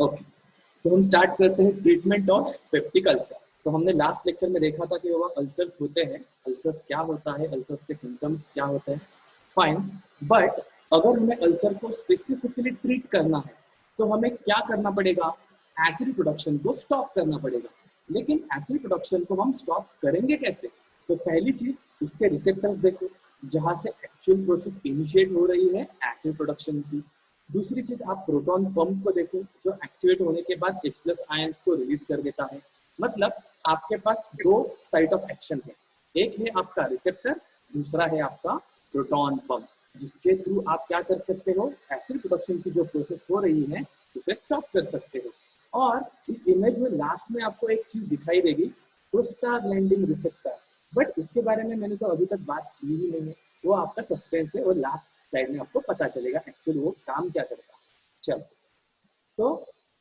Okay, तो हम start करते हैं ट्रीटमेंट ऑफ पेप्टिक अल्सर। तो हमने लास्ट लेक्चर में देखा था कि वो अल्सर्स होते हैं, अल्सर्स क्या होता है, अल्सर्स के सिम्टम्स क्या होते हैं, फाइन। बट अगर हमें अल्सर को स्पेसिफिकली ट्रीट करना है तो हमें क्या करना पड़ेगा, एसिड प्रोडक्शन को स्टॉप करना पड़ेगा। लेकिन एसिड प्रोडक्शन को हम स्टॉप करेंगे कैसे? तो पहली चीज, उसके रिसेप्टर्स देखो जहां से एक्चुअल प्रोसेस इनिशिएट हो रही है एसिड प्रोडक्शन की। दूसरी चीज, आप प्रोटॉन पंप को देखो जो एक्टिवेट होने के बाद H+ आयंस को रिलीज कर देता है। मतलब आपके पास दो साइट ऑफ एक्शन है, एक है आपका रिसेप्टर, दूसरा है आपका प्रोटॉन पंप, जिसके थ्रू आप क्या कर सकते हो, एसिड प्रोडक्शन की जो प्रोसेस हो रही है उसे स्टॉप कर सकते हो। और इस इमेज में लास्ट में आपको एक चीज दिखाई देगी, प्रोस्टाग्लैंडिन रिसेप्टर, बट इसके बारे में मैंने तो अभी तक बात की ही नहीं है, वो आपका सस्पेंस है और लास्ट स्लाइड में आपको पता चलेगा एक्चुअली वो काम क्या करता है। चलो, तो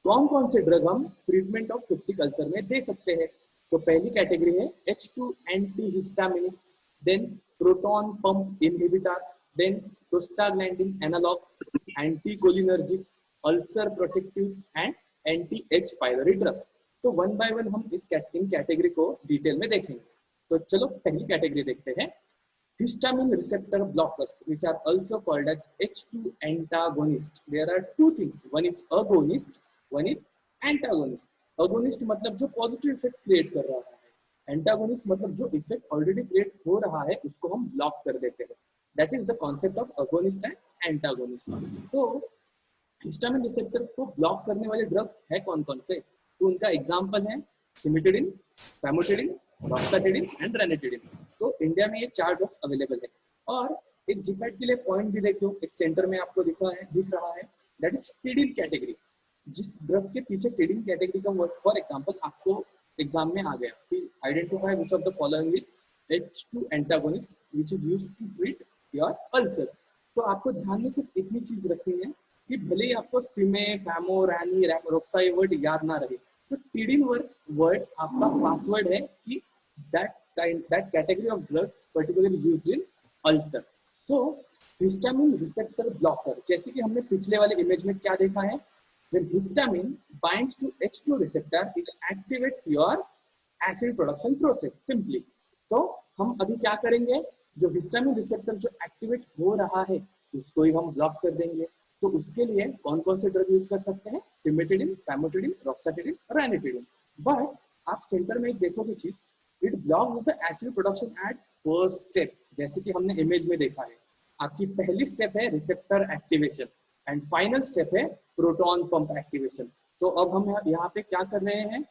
कौन कौन से ड्रग हम ट्रीटमेंट ऑफ पेप्टिक अल्सर में दे सकते हैं? तो पहली कैटेगरी है H2 antihistaminics, then proton pump inhibitor, then prostaglandin analogue, anticholinergics, ulcer protectives and anti H pylori drugs. तो वन बाय वन हम इस कैटेगरी को डिटेल में देखेंगे। तो चलो पहली कैटेगरी देखते हैं, histamine receptor blockers, which are also called as H2 antagonist. There are two things, one is agonist, one is antagonist. Agonist मतलब जो पॉजिटिव इफेक्ट क्रिएट कर रहा है, एंटागोनिस्ट मतलब जो इफेक्ट ऑलरेडी क्रिएट हो रहा है उसको हम ब्लॉक कर देते हैं। That is the concept of agonist and antagonist. तो हिस्टामिन रिसेप्टर को ब्लॉक करने वाले ड्रग है कौन कौन से? तो उनका एग्जांपल है सिमिटिडिन, फैमोटिडिन, रॉक्साटिडिन एंड रेनिटिडिन। तो इंडिया में ये 4 ड्रग्स अवेलेबल है। और एक जीपैट के लिए पॉइंट भी देखो, एक सेंटर में आपको दिख रहा है, दैट इज टिडिन कैटेगरी। जिस ड्रग के पीछे टिडिन कैटेगरी का वर्ड, फॉर एग्जांपल आपको एग्जाम में आ गया कि identify which of the following is H2 antagonist which is used to treat your ulcers. तो आपको ध्यान में सिर्फ इतनी चीज रखनी है कि भले ही आपको सिमे, फैमो, रैनी, रोक्सा ये वर्ड याद ना रहे, तो टिडिन वर्ड आपका पासवर्ड है कि that category of drug particularly used in ulcer. So histamine receptor blocker, जैसे कि हमने पिछले वाले इमेज में क्या देखा है, when histamine binds to H2 receptor it activates your acid production process simply. तो हम अभी क्या करेंगे, जो हिस्टामिन रिसेप्टर जो एक्टिवेट हो रहा है उसको ही हम ब्लॉक कर देंगे। तो उसके लिए कौन कौन से ड्रग यूज कर सकते हैं, सिमेटिडिन, फैमोटिडिन, रॉक्साटिडिन, रेनिटिडिन। बट आप सेंटर में एक देखोगे चीज, it blocks the acid production at first step. जैसे कि हमने इमेज में देखा है, आपकी पहली स्टेप है receptor activation and final step है प्रोटॉन पंप एक्टिवेशन। तो अब हम यहाँ पे क्या कर रहे हैं,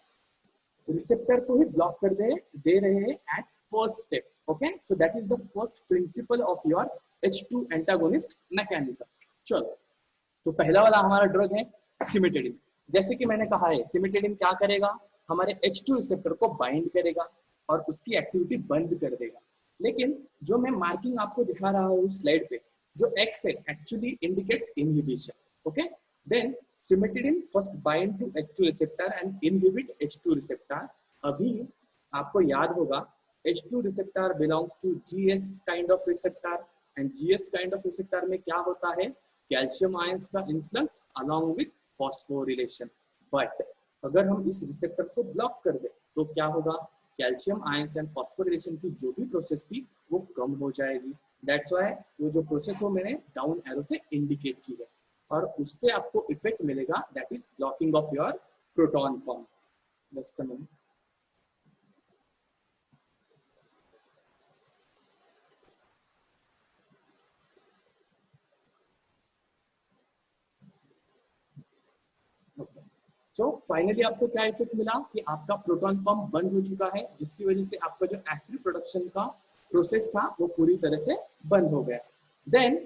रिसेप्टर को ही ब्लॉक कर दे रहे हैं at first step. Okay, so that is the first principle of your H2 antagonist mechanism. चलो, तो पहला वाला हमारा ड्रग है सिमिटिडिन। जैसे कि मैंने कहा है, सिमिटिडिन क्या करेगा, हमारे H2 रिसेप्टर को बाइंड करेगा और उसकी एक्टिविटी बंद कर देगा। लेकिन जो मैं मार्किंग आपको दिखा रहा हूँ स्लाइड पे, जो X है actually indicates inhibition. Okay, then cimetidine first bind to H2 receptor and inhibit H2 receptor. अभी आपको याद होगा H2 receptor belongs to GS kind of receptor and GS kind of receptor में क्या होता है, कैल्शियम आयंस का influx along with phosphorylation. But अगर हम इस रिसेप्टर को ब्लॉक कर दे तो क्या होगा, कैल्शियम आयंस एंड फॉस्फोरिलेशन की जो भी प्रोसेस थी वो कम हो जाएगी। दैट्स व्हाई वो जो प्रोसेस हो मैंने डाउन एरो से इंडिकेट की है और उससे आपको इफेक्ट मिलेगा, that is blocking of your proton pump. Just a minute. तो फाइनली आपको क्या इफेक्ट मिला कि आपका प्रोटॉन पंप बंद हो चुका है, जिसकी वजह से आपका जो एसिड प्रोडक्शन का प्रोसेस था वो पूरी तरह से बंद हो गया। Then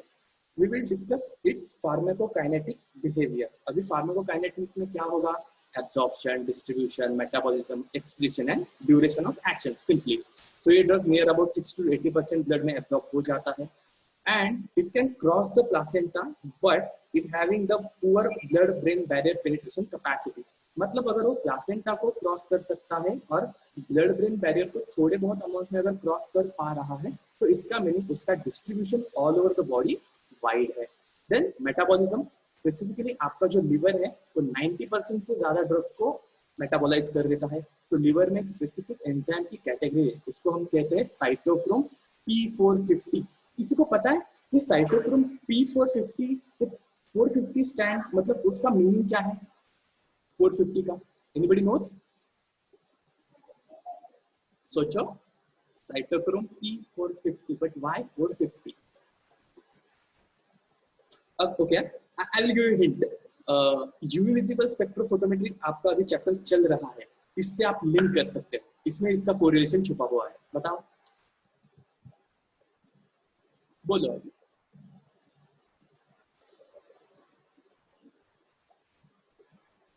we will discuss its pharmacokinetic behaviour. अभी फार्माकोकाइनेटिक में क्या होगा, absorption, distribution, metabolism, excretion and duration of action simply. तो ये drug near about 6 to 80% blood में एब्जॉर्ब हो जाता है and it can cross the placenta but it having the poor blood brain barrier penetration capacity। मतलब अगर वो placenta को क्रॉस कर सकता है और ब्लड ब्रेन बैरियर को थोड़े बहुत अमाउंट में अगर क्रॉस कर पा रहा है तो इसका मीनिंग उसका distribution all over the body wide है। देन मेटाबॉलिज्म, स्पेसिफिकली आपका जो लिवर है वो 90% से ज्यादा ड्रग को मेटाबोलाइज कर देता है। तो लिवर में एक स्पेसिफिक एंजाइम की कैटेगरी है, उसको हम कहते हैं साइटोक्रोम P450। किसी को पता है कि साइटोक्रोम P450 450 स्टैंड मतलब उसका मीनिंग क्या है 450 का? Anybody notes? सोचो, साइटोक्रोम P450, बट व्हाई 450? अब okay, I will give you hint. UV visible spectrophotometry आपका अभी चैप्टर चल रहा है, इससे आप लिंक कर सकते हो, इसमें इसका कोरिलेशन छुपा हुआ है। बताओ, बोलो।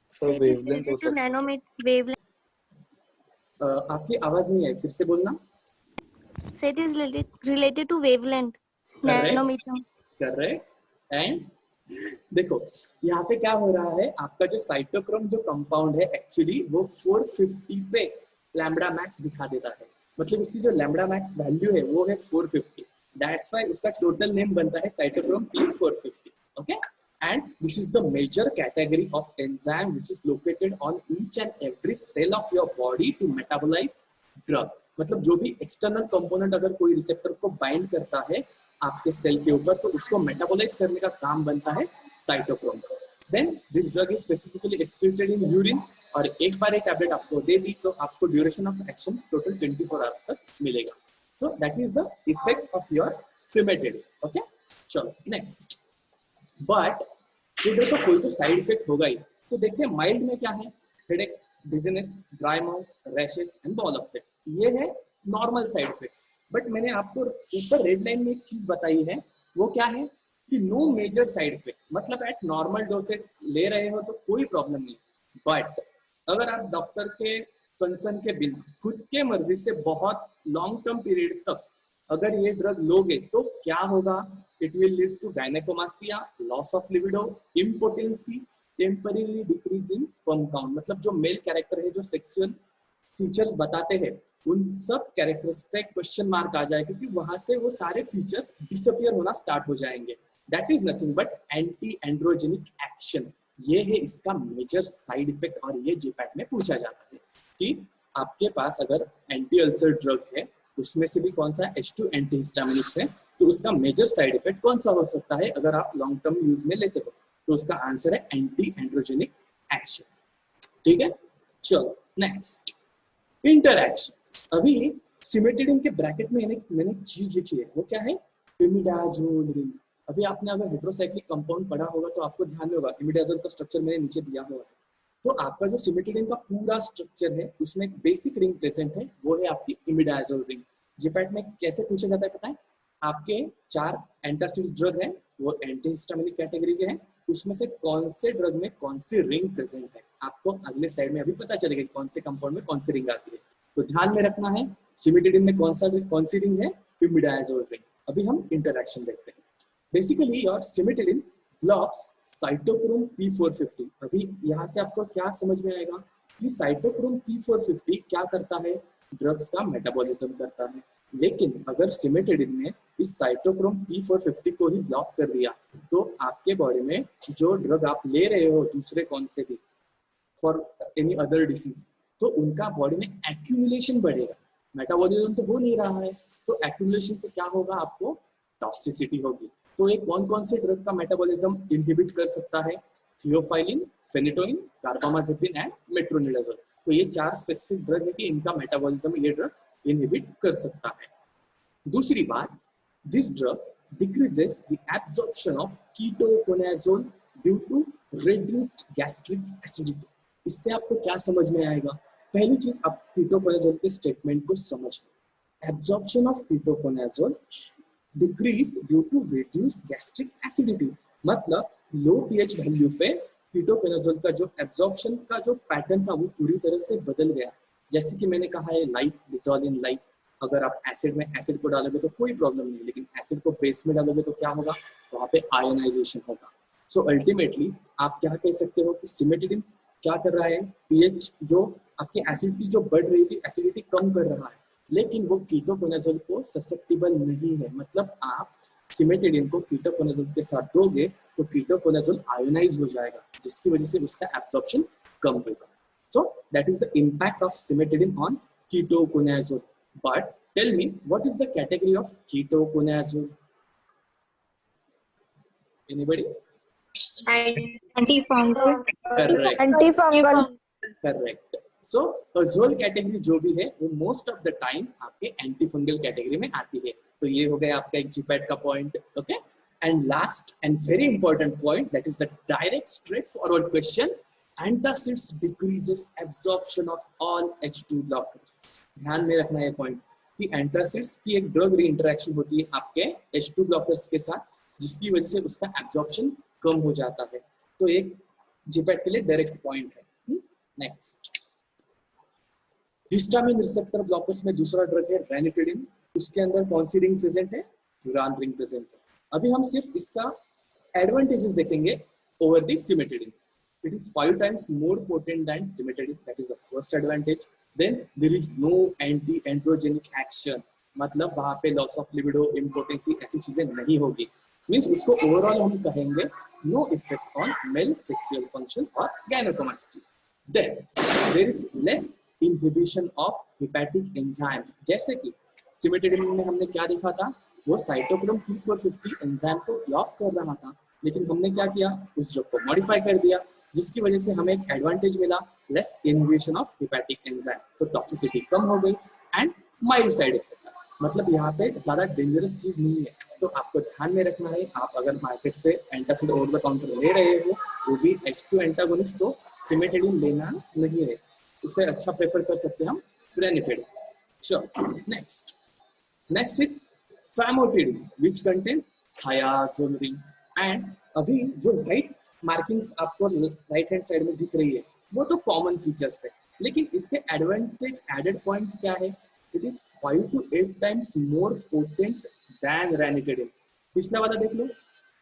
सर वेवलेंथ हो सकता है। आपकी आवाज नहीं आई, फिर से बोलना। So it is related to wavelength, nanometer. Correct. And देखो यहाँ पे क्या हो रहा है, आपका जो साइटोक्रोम जो कंपाउंड है एक्चुअली वो 450 पे लैम्बडा मैक्स दिखा देता है, मतलब उसकी जो लैम्बडा मैक्स वैल्यू है वो है 450। दैट्स व्हाई उसका टोटल नेम बनता है cytochrome P450। Okay, and this is the major category of enzyme which is located on each and every cell of your body to metabolise drug. मतलब जो भी external component अगर कोई receptor को bind करता है आपके सेल के ऊपर, तो उसको मेटाबोलाइज करने का काम बनता है cytochrome. Then this drug is specifically excreted in urine, और एक बार ये टैबलेट आपको दे दी तो आपको duration of action total 24 hours तक मिलेगा। सो that is the effect of your cimetidine. Okay, चलो नेक्स्ट। बट इधर तो कोई तो साइड इफेक्ट होगा ही, तो देखते हैं माइल्ड में क्या है। Headache, dizziness, dry mouth, rashes and ball upset, ये है नॉर्मल साइड इफेक्ट। बट मैंने आपको ऊपर रेड लाइन में एक चीज बताई है, वो क्या है कि नो मेजर साइड इफेक्ट, मतलब एट नॉर्मल डोसेस ले रहे हो तो कोई प्रॉब्लम नहीं। बट अगर आप डॉक्टर के कंसर्न के बिना खुद के मर्जी से बहुत लॉन्ग टर्म पीरियड तक अगर ये ड्रग लोगे तो क्या होगा? It will lead to gynaecomastia, loss of libido, impotency, temporary decrease in sperm count. मतलब जो मेल कैरेक्टर है, जो सेक्सुअल फीचर्स बताते हैं, उन सब कैरेक्टर्स पे क्वेश्चन मार्क आ जाए, क्योंकि वहां से वो सारे फीचर्स डिसअपियर होना स्टार्ट हो जाएंगे। That is nothing but anti androgenic action. ये है इसका मेजर साइड इफेक्ट, और ये जेपैट में पूछा जाता है कि आपके पास अगर एंटी अल्सर ड्रग है, उसमें से भी कौन सा H2 एंटीहिस्टामिनिक्स है, तो उसका मेजर साइड इफेक्ट कौन सा हो सकता है अगर आप लॉन्ग टर्म यूज में लेते हो? तो उसका आंसर है एंटी एंड्रोजेनिक एक्शन। ठीक है, चलो नेक्स्ट, इंटरैक्शन। अभी सिमेटिडिन के ब्रैकेट में मैंने चीज लिखी है, वो क्या है? Imidazole ring. अभी आपने अगर हेटेरोसाइक्लिक कंपाउंड पढ़ा होगा तो आपको ध्यान में होगा, इमिडाजोल का स्ट्रक्चर मैंने नीचे दिया हुआ है। तो आपका जो सिमेटिडिन का पूरा स्ट्रक्चर है उसमें एक बेसिक रिंग प्रेजेंट है, वो है आपकी इमिडाजोल रिंग। जीपैट में कैसे पूछा जाता है पता है? आपके 4 एंटासिड्स ड्रग है, वो एंटीहिस्टामिनिक कैटेगरी के हैं, उसमें से कौन से ड्रग में कौन सी रिंग प्रेजेंट है आपको अगले साइड में अभी पता चलेगा कौन से कंपाउंड में कौन सी रिंग आती है। तो ध्यान में रखना है, सिमेटिडिन में कौन सी रिंग है? Imidazole ring. अभी हम इंटरैक्शन देखते हैं। Basically your cimetidine blocks cytochrome P450। अभी यहाँ से आपको क्या समझ में आएगा कि साइटोक्रोम P450 क्या करता है? ड्रग्स का मेटाबॉलिज्म करता है। लेकिन अगर सिमेटिडिन ने इस साइटोक्रोम P450 को ही ब्लॉक कर दिया तो आपके बॉडी में जो ड्रग आप ले रहे हो दूसरे कौन से भी फॉर एनी अदर डिसीज, तो उनका बॉडी में एक्यूमुलेशन बढ़ेगा। मेटाबॉलिज्म तो हो नहीं रहा है, तो एक्यूमुलेशन से क्या होगा? आपको टॉक्सिसिटी होगी। तो ये कौन कौन से ड्रग का मेटाबॉलिज्म इनहिबिट कर सकता है? Theophylline, phenytoin, carbamazepine and metronidazole. तो ये 4 स्पेसिफिक ड्रग है कि इनका मेटाबॉलिज्म ये ड्रग इनहिबिट कर सकता है। दूसरी बात, this drug decreases the absorption of ketoconazole due to reduced gastric acidity. इससे आपको क्या समझ में आएगा? पहली चीज, आप कीटोकोनाजोल के स्टेटमेंट को समझो। Absorption of ketoconazole decrease due to reduce gastric acidity, मतलब लो पीएच वैल्यू पे कीटोकोनाजोल का जो एब्जॉर्प्शन का जो पैटर्न था वो पूरी तरह से बदल गया। जैसे कि मैंने कहा है लाइट डिसॉल्व इन लाइट, अगर आप एसिड में एसिड को डालोगे तो कोई प्रॉब्लम नहीं, लेकिन एसिड को बेस में डालोगे तो क्या होगा? वहां पे आयोनाइजेशन होगा। सो अल्टीमेटली आप क्या कह सकते हो कि सिमेटिडिन क्या कर रहा है? पीएच जो आपकी एसिडिटी जो बढ़ रही थी, एसिडिटी कम कर रहा है, लेकिन वो कीटोकोनाजोल को ससेप्टिबल नहीं है। मतलब आप सिमेटिडिन को कीटोकोनाजोल के साथ दोगे तो कीटोकोनाजोल आयोनाइज हो जाएगा, जिसकी वजह से उसका एब्जॉर्प्शन कम होगा. So that is the impact of cimetidine on ketoconazole. But tell me, what is the category of ketoconazole? Anybody? Antifungal. Correct. Antifungal. Correct. So azole category जो भी है वो most of the time आपके antifungal category में आती है. तो ये हो गया आपका एक GPAT का point. Okay. And last and very important point, that is the direct straightforward question. Antacids decreases absorption of all H2 blockers. ध्यान में रखना है पॉइंट कि एंटासिड्स की एक ड्रग रीइंटरेक्शन होती है आपके H2 ब्लॉकर्स के साथ, जिसकी वजह से उसका एब्जॉर्प्शन कम हो जाता है. तो एक जीपैट के लिए डायरेक्ट पॉइंट है. नेक्स्ट, हिस्टामिन रिसेप्टर ब्लॉकर्स में दूसरा ड्रग है रेनिटिडिन. उसके अंदर कौन सी रिंग प्रेजेंट है? फ्यूरान रिंग प्रेजेंट है. अभी हम सिर्फ इसका एडवांटेजेस देखेंगे over the cimetidine. It is 5 times more potent than cimetidine. That is the first advantage. Then there is no anti-androgenic action. मतलब वहाँ पे loss of libido, impotency ऐसी चीजें नहीं होगी. Means उसको overall हम कहेंगे no effect on male sexual function or gynecomastia. Then there is less inhibition of hepatic enzymes. जैसे कि cimetidine में हमने क्या देखा था? वो साइटोक्रोम P450 एंजाइम को ब्लॉक कर रहा था, लेकिन हमने क्या किया? उस ड्रग को मॉडिफाई कर दिया, जिसकी वजह से हमें एक एडवांटेज मिला, less inhibition of hepatic enzyme. तो टॉक्सिसिटी कम हो गई एंड माइल्ड साइड इफेक्ट. मतलब यहाँ पे ज्यादा डेंजरस चीज नहीं है. तो आपको ध्यान में रखना है, आप अगर मार्केट से एंटासिड ओवर द काउंटर ले रहे हो, वो भी H2 एंटागोनिस्ट, तो सिमेटिडिन लेना नहीं है. उससे अच्छा प्रेफर कर सकते हैं हम रेनिटिडिन. चलो next is famotidine which contain thiazole ring. And अभी जो व्हाइट मार्किंग्स आपको राइट हैंड साइड में दिख रही है वो तो कॉमन फीचर्स है, लेकिन इसके एडवांटेज एडेड पॉइंट्स क्या है? It is 5 to 8 times more potent than ranitidine. पिछला वाला देख लो,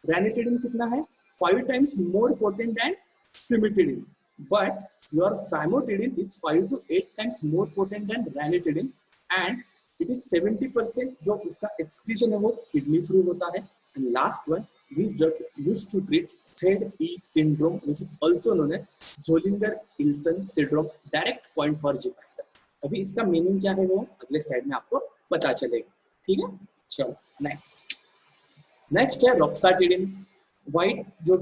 रेनिटिडिन कितना है? 5 times more potent than cimetidine. But your famotidine is 5 to 8 times more potent than ranitidine and it is 70% जो इसका एक्सक्रीशन है वो किडनी थ्रू होता है. And last one, this drug used to treat ZE syndrome, which is also known as Zollinger-Ellison syndrome. Direct point for GPAT. अभी इसका meaning क्या है वो अगले स्लाइड में आपको पता चलेगा. ठीक है, चलो नेक्स्ट है रोक्साटिडिन. व्हाइट जो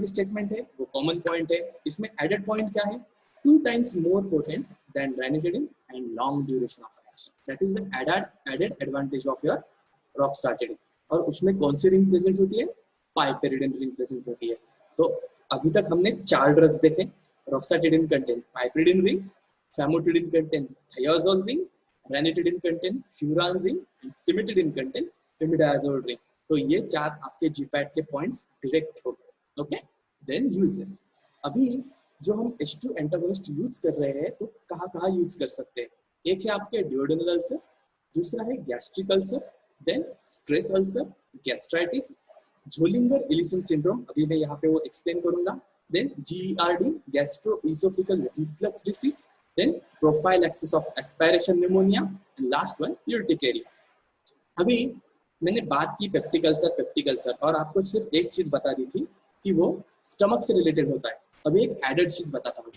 भी स्टेटमेंट है वो कॉमन पॉइंट है. इसमें एडेड पॉइंट क्या है? 2 times more potent than ranitidine and long duration of action. That is the added advantage of your roxatidine. और उसमें कौन सी रिंग प्रेजेंट होती है? पाइपेरिडिन रिंग प्रेजेंट होती है. तो अभी तक हमने 4 ड्रग्स देखे. Roxatidine contain piperidine ring, famotidine contain thiazole ring, ranitidine contain furan ring and cimetidine contain imidazole ring. तो ये 4 आपके जीपैट के पॉइंट्स डायरेक्ट हो गए. Okay, then uses. अभी जो हम H2 एंटागोनिस्ट यूज कर रहे हैं तो कहाँ यूज कर सकते हैं? एक है आपके ड्यूडेनल अल्सर, दूसरा है gastric ulcer, then stress ulcer, gastritis, Zollinger-Ellison syndrome, अभी मैं यहाँ पे वो एक्सप्लेन करूंगा. Then GERD, gastroesophageal reflux disease, then prophylaxis of aspiration pneumonia, and last one urticaria. अभी मैंने बात की पेप्टिक अल्सर और आपको सिर्फ एक चीज बता दी थी कि वो स्टमक से रिलेटेड होता है. अभी एक एडेड चीज बताता हूँ.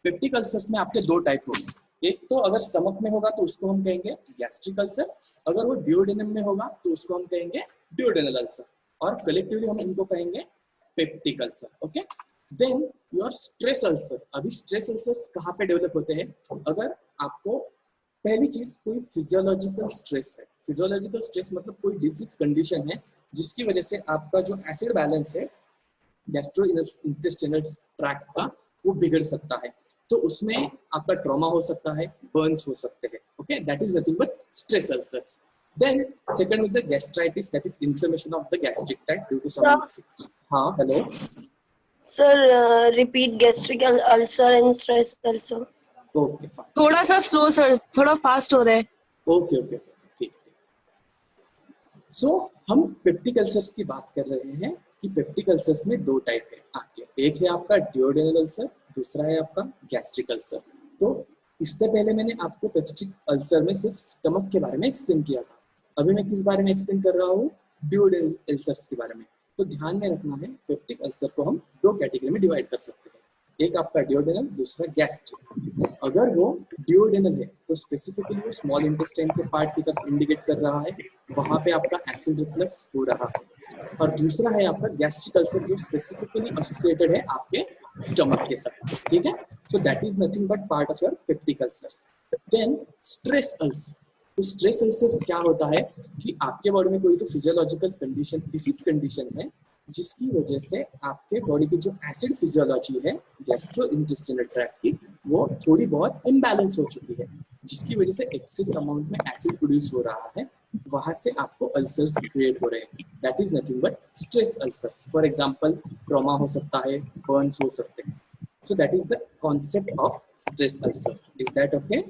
पेप्टिक अल्सर्स में आपके 2 टाइप होंगे. एक तो अगर स्टमक में होगा तो उसको हम कहेंगे गैस्ट्रिक अल्सर, अगर वो ड्यूडेनम में होगा तो उसको हम कहेंगे ड्यूडेनल अल्सर, और कलेक्टिवली हम इनको कहेंगे peptic ulcer. Okay, then your stress ulcer. अभी स्ट्रेस अल्सर्स कहाँ पे डेवलप होते हैं? अगर आपको पहली चीज कोई फिजियोलॉजिकल स्ट्रेस है. फिजियोलॉजिकल स्ट्रेस मतलब कोई डिसीज कंडीशन है जिसकी वजह से आपका जो एसिड बैलेंस है गैस्ट्रो इंटेस्टाइनल ट्रैक्ट का वो बिगड़ सकता है. तो उसमें आपका ट्रॉमा हो सकता है, बर्न्स हो सकते हैं. Okay, that is nothing but stress ulcers. Then second is the gastritis, that is inflammation of the gastric tract due to some. हाँ, hello. Sir, repeat gastric ulcer and stress ulcer. Okay, fine. थोड़ा सा slow sir, थोड़ा fast हो रहा है. Okay, ठीक. So हम peptic ulcers की बात कर रहे हैं कि पेप्टिक अल्सर्स में 2 टाइप है आपके. एक है आपका ड्यूडेनल अल्सर, दूसरा है आपका गैस्ट्रिक अल्सर. तो इससे पहले मैंने आपको पेप्टिक अल्सर में सिर्फ स्टमक के बारे में एक्सप्लेन किया था. अभी मैं किस बारे में एक्सप्लेन कर रहा हूँ, ड्यूडेनल अल्सर्स के बारे में। तो ध्यान में रखना है पेप्टिक अल्सर को हम दो कैटेगरी में डिवाइड कर सकते हैं, एक आपका ड्यूडेनल, दूसरा गैस्ट्रिक। अगर वो ड्यूडेनल है तो स्पेसिफिकली वो स्मॉल इंटेस्टाइन के पार्ट की तरफ इंडिकेट कर रहा है, वहां पे आपका एसिड रिफ्लक्स हो रहा है। और दूसरा है आपका गैस्ट्रिक अल्सर जो स्पेसिफिकली एसोसिएटेड है आपके स्टमक के साथ, ठीक है। So that is nothing but part of your peptic ulcers. Then stress ulcer. तो स्ट्रेस अल्सर्स क्या होता है कि आपके बॉडी में कोई तो फिजियोलॉजिकल कंडीशन, डिसीज कंडीशन है जिसकी वजह से आपके बॉडी की जो एसिड फिजियोलॉजी है गैस्ट्रोइंटेस्टाइनल ट्रैक्ट की, वो थोड़ी बहुत इम्बैलेंस हो चुकी है, जिसकी वजह से एक्सेस अमाउंट में एसिड प्रोड्यूस हो रहा है, वहां से आपको अल्सर्स क्रिएट हो रहे हैं। That is nothing but stress ulcers. For example trauma हो सकता है, बर्न्स हो सकते हैं। सो that is the concept of stress ulcer. Is that okay?